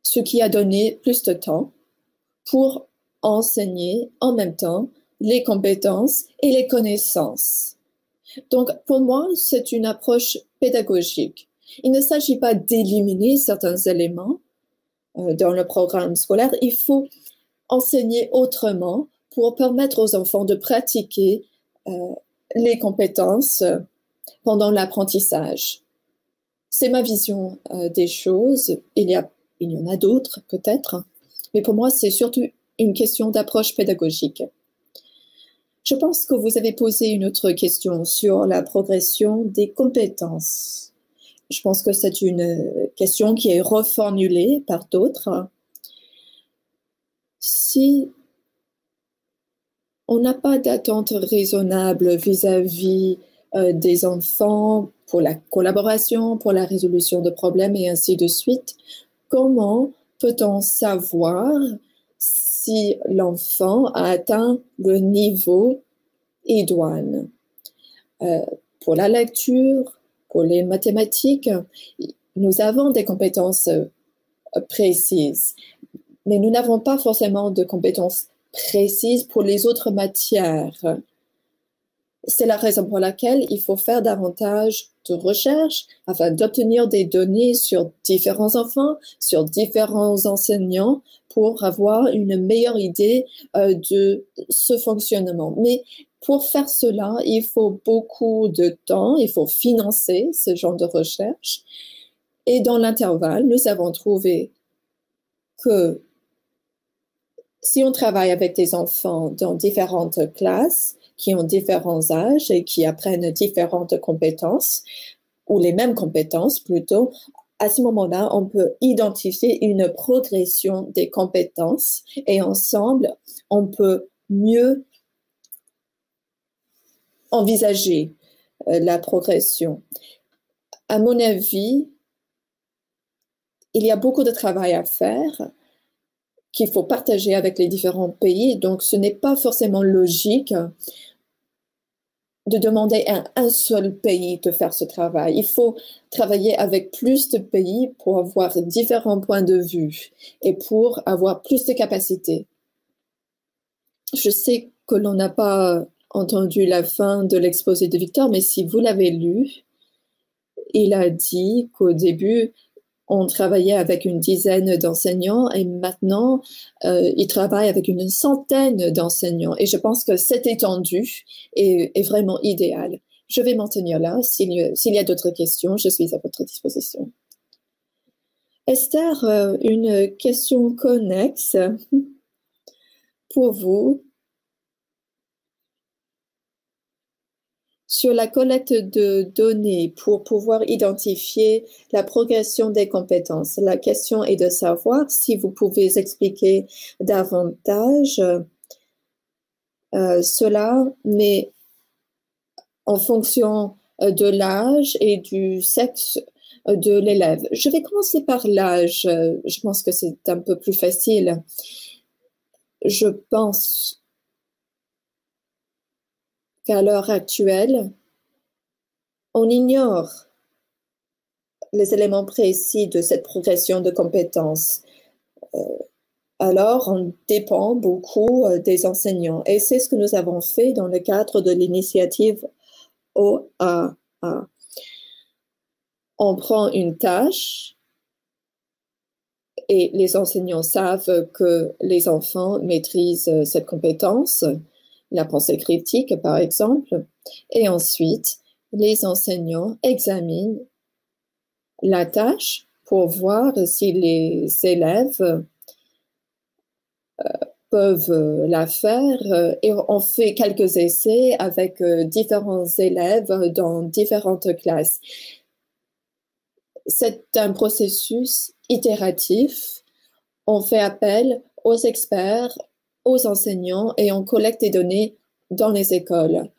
ce qui a donné plus de temps pour enseigner en même temps les compétences et les connaissances. Donc, pour moi, c'est une approche pédagogique. Il ne s'agit pas d'éliminer certains éléments dans le programme scolaire. Il faut enseigner autrement pour permettre aux enfants de pratiquer les compétences pendant l'apprentissage. C'est ma vision des choses. Il y en a d'autres, peut-être. Mais pour moi, c'est surtout une question d'approche pédagogique. Je pense que vous avez posé une autre question sur la progression des compétences. Je pense que c'est une question qui est reformulée par d'autres. Si on n'a pas d'attente raisonnable vis-à-vis des enfants pour la collaboration, pour la résolution de problèmes et ainsi de suite, comment peut-on savoir si l'enfant a atteint le niveau idoine? Pour la lecture, pour les mathématiques, nous avons des compétences précises, mais nous n'avons pas forcément de compétences précises pour les autres matières. C'est la raison pour laquelle il faut faire davantage de recherche afin d'obtenir des données sur différents enfants, sur différents enseignants pour avoir une meilleure idée de ce fonctionnement. Mais pour faire cela, il faut beaucoup de temps, il faut financer ce genre de recherche. Et dans l'intervalle, nous avons trouvé que si on travaille avec des enfants dans différentes classes, qui ont différents âges et qui apprennent différentes compétences, ou les mêmes compétences plutôt, à ce moment-là, on peut identifier une progression des compétences et ensemble, on peut mieux envisager la progression. À mon avis, il y a beaucoup de travail à faire qu'il faut partager avec les différents pays. Donc, ce n'est pas forcément logique de demander à un seul pays de faire ce travail. Il faut travailler avec plus de pays pour avoir différents points de vue et pour avoir plus de capacités. Je sais que l'on n'a pas entendu la fin de l'exposé de Victor, mais si vous l'avez lu, il a dit qu'au début, on travaillait avec une dizaine d'enseignants et maintenant, il travaille avec une centaine d'enseignants. Et je pense que cette étendue est vraiment idéale. Je vais m'en tenir là. S'il y a d'autres questions, je suis à votre disposition. Esther, une question connexe pour vous. Sur la collecte de données pour pouvoir identifier la progression des compétences. La question est de savoir si vous pouvez expliquer davantage cela, mais en fonction de l'âge et du sexe de l'élève. Je vais commencer par l'âge. Je pense que c'est un peu plus facile. Je pense qu'à l'heure actuelle, on ignore les éléments précis de cette progression de compétences. Alors, on dépend beaucoup des enseignants. Et c'est ce que nous avons fait dans le cadre de l'initiative OAA. On prend une tâche et les enseignants savent que les enfants maîtrisent cette compétence, la pensée critique, par exemple, et ensuite, les enseignants examinent la tâche pour voir si les élèves peuvent la faire et on fait quelques essais avec différents élèves dans différentes classes. C'est un processus itératif. On fait appel aux experts, aux enseignants et on collecte des données dans les écoles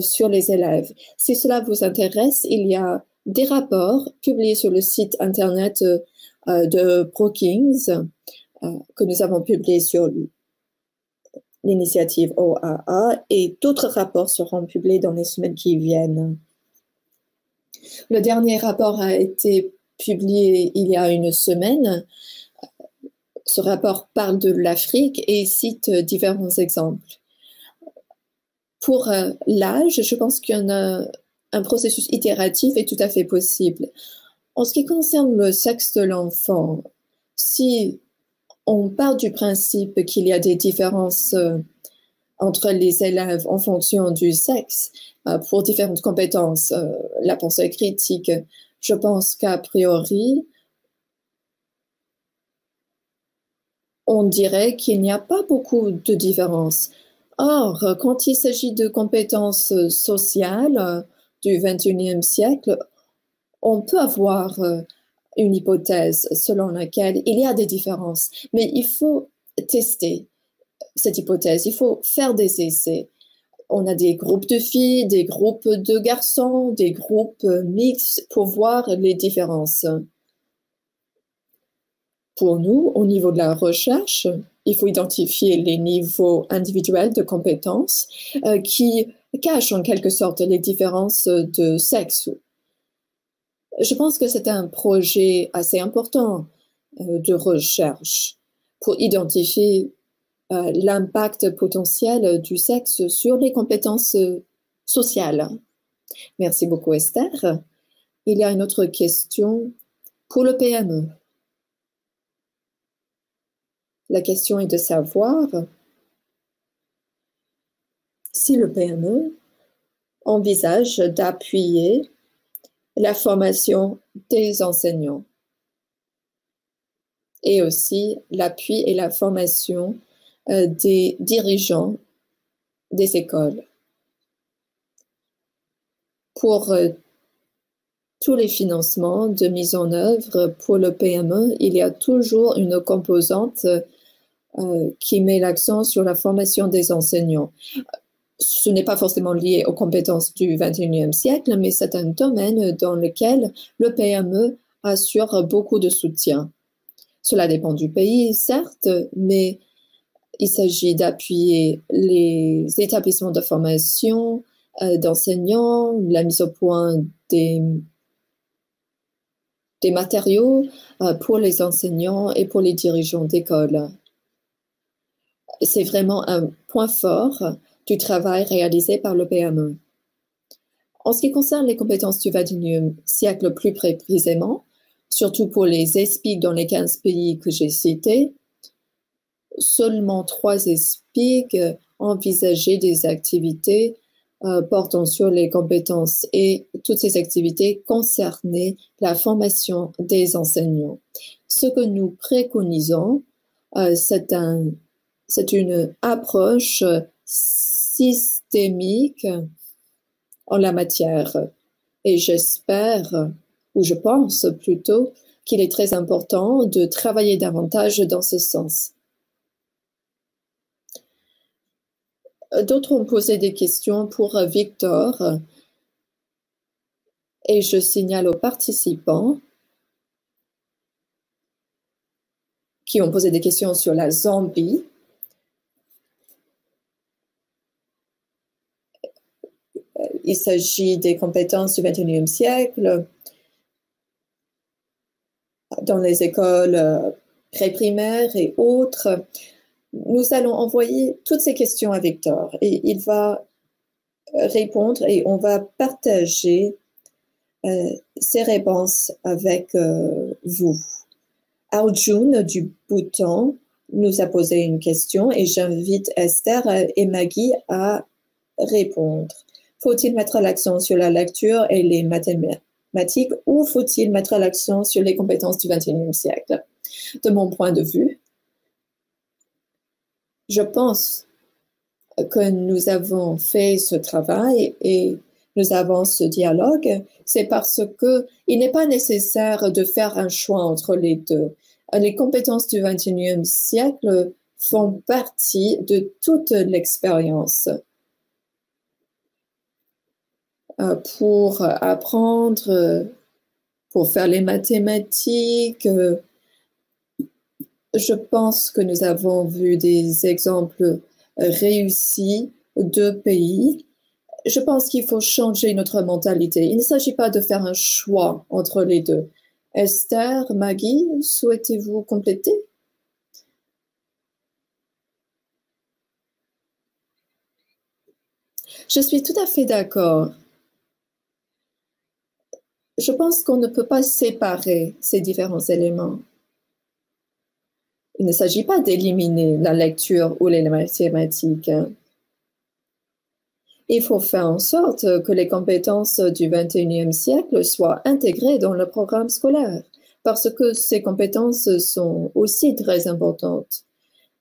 sur les élèves. Si cela vous intéresse, il y a des rapports publiés sur le site internet de Brookings que nous avons publiés sur l'initiative OAA et d'autres rapports seront publiés dans les semaines qui viennent. Le dernier rapport a été publié il y a une semaine. Ce rapport parle de l'Afrique et cite différents exemples. Pour l'âge, je pense qu'il y en a un processus itératif est tout à fait possible. En ce qui concerne le sexe de l'enfant, si on part du principe qu'il y a des différences entre les élèves en fonction du sexe pour différentes compétences, la pensée critique, je pense qu'a priori, on dirait qu'il n'y a pas beaucoup de différences. Or, quand il s'agit de compétences sociales du XXIe siècle, on peut avoir une hypothèse selon laquelle il y a des différences, mais il faut tester cette hypothèse, il faut faire des essais. On a des groupes de filles, des groupes de garçons, des groupes mixtes pour voir les différences. Pour nous, au niveau de la recherche, il faut identifier les niveaux individuels de compétences qui cachent en quelque sorte les différences de sexe. Je pense que c'est un projet assez important de recherche pour identifier l'impact potentiel du sexe sur les compétences sociales. Merci beaucoup, Esther. Il y a une autre question pour le PME. La question est de savoir si le PME envisage d'appuyer la formation des enseignants et aussi l'appui et la formation des dirigeants des écoles. Pour tous les financements de mise en œuvre pour le PME, il y a toujours une composante qui met l'accent sur la formation des enseignants. Ce n'est pas forcément lié aux compétences du XXIe siècle, mais c'est un domaine dans lequel le PME assure beaucoup de soutien. Cela dépend du pays, certes, mais il s'agit d'appuyer les établissements de formation d'enseignants, la mise au point des matériaux pour les enseignants et pour les dirigeants d'école. C'est vraiment un point fort du travail réalisé par le PME. En ce qui concerne les compétences du XXIe siècle plus précisément, surtout pour les ESPIC dans les 15 pays que j'ai cités, seulement 3 ESPIC envisageaient des activités portant sur les compétences et toutes ces activités concernaient la formation des enseignants. Ce que nous préconisons, c'est une approche systémique en la matière. Et j'espère, ou je pense plutôt, qu'il est très important de travailler davantage dans ce sens. D'autres ont posé des questions pour Victor et je signale aux participants qui ont posé des questions sur la Zambie. Il s'agit des compétences du XXIe siècle dans les écoles pré-primaires et autres. Nous allons envoyer toutes ces questions à Victor et il va répondre et on va partager ces réponses avec vous. Arjun du Bhoutan nous a posé une question et j'invite Esther et Maggie à répondre. Faut-il mettre l'accent sur la lecture et les mathématiques ou faut-il mettre l'accent sur les compétences du XXIe siècle? De mon point de vue, je pense que nous avons fait ce travail et nous avons ce dialogue, c'est parce que il n'est pas nécessaire de faire un choix entre les deux. Les compétences du XXIe siècle font partie de toute l'expérience. Pour apprendre, pour faire les mathématiques, je pense que nous avons vu des exemples réussis de pays. Je pense qu'il faut changer notre mentalité. Il ne s'agit pas de faire un choix entre les deux. Esther, Maggie, souhaitez-vous compléter? Je suis tout à fait d'accord. Je pense qu'on ne peut pas séparer ces différents éléments. Il ne s'agit pas d'éliminer la lecture ou les mathématiques. Il faut faire en sorte que les compétences du XXIe siècle soient intégrées dans le programme scolaire, parce que ces compétences sont aussi très importantes.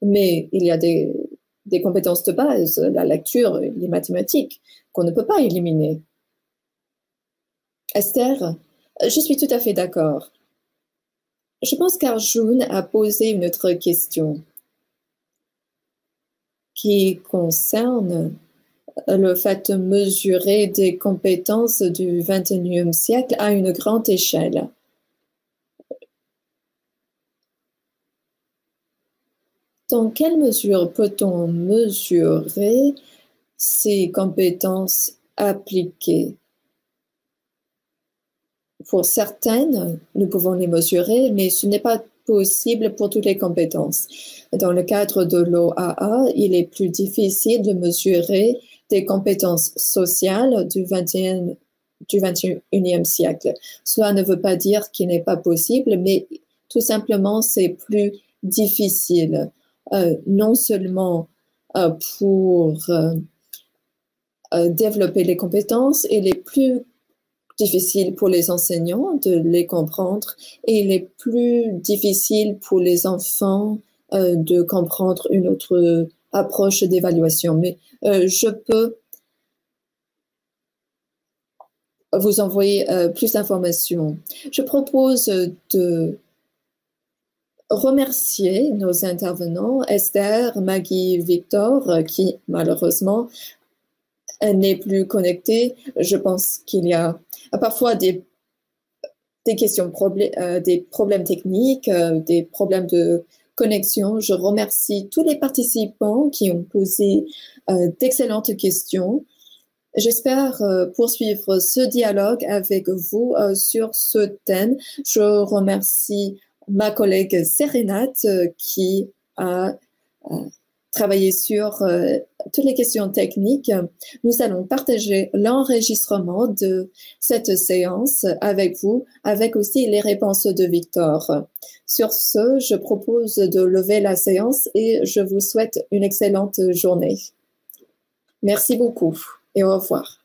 Mais il y a des compétences de base, la lecture, les mathématiques, qu'on ne peut pas éliminer. Esther, je suis tout à fait d'accord. Je pense qu'Arjun a posé une autre question qui concerne le fait de mesurer des compétences du XXIe siècle à une grande échelle. Dans quelle mesure peut-on mesurer ces compétences appliquées? Pour certaines, nous pouvons les mesurer, mais ce n'est pas possible pour toutes les compétences. Dans le cadre de l'OAA, il est plus difficile de mesurer des compétences sociales du XXIe siècle. Cela ne veut pas dire qu'il n'est pas possible, mais tout simplement, c'est plus difficile, non seulement pour développer les compétences, il est plus difficile pour les enseignants de les comprendre et il est plus difficile pour les enfants de comprendre une autre approche d'évaluation. Mais je peux vous envoyer plus d'informations. Je propose de remercier nos intervenants, Esther, Maggie, Victor, qui malheureusement n'est plus connecté. Je pense qu'il y a parfois des questions, des problèmes techniques, des problèmes de connexion. Je remercie tous les participants qui ont posé d'excellentes questions. J'espère poursuivre ce dialogue avec vous sur ce thème. Je remercie ma collègue Sérénate qui a travaillé sur toutes les questions techniques. Nous allons partager l'enregistrement de cette séance avec vous, avec aussi les réponses de Victor. Sur ce, je propose de lever la séance et je vous souhaite une excellente journée. Merci beaucoup et au revoir.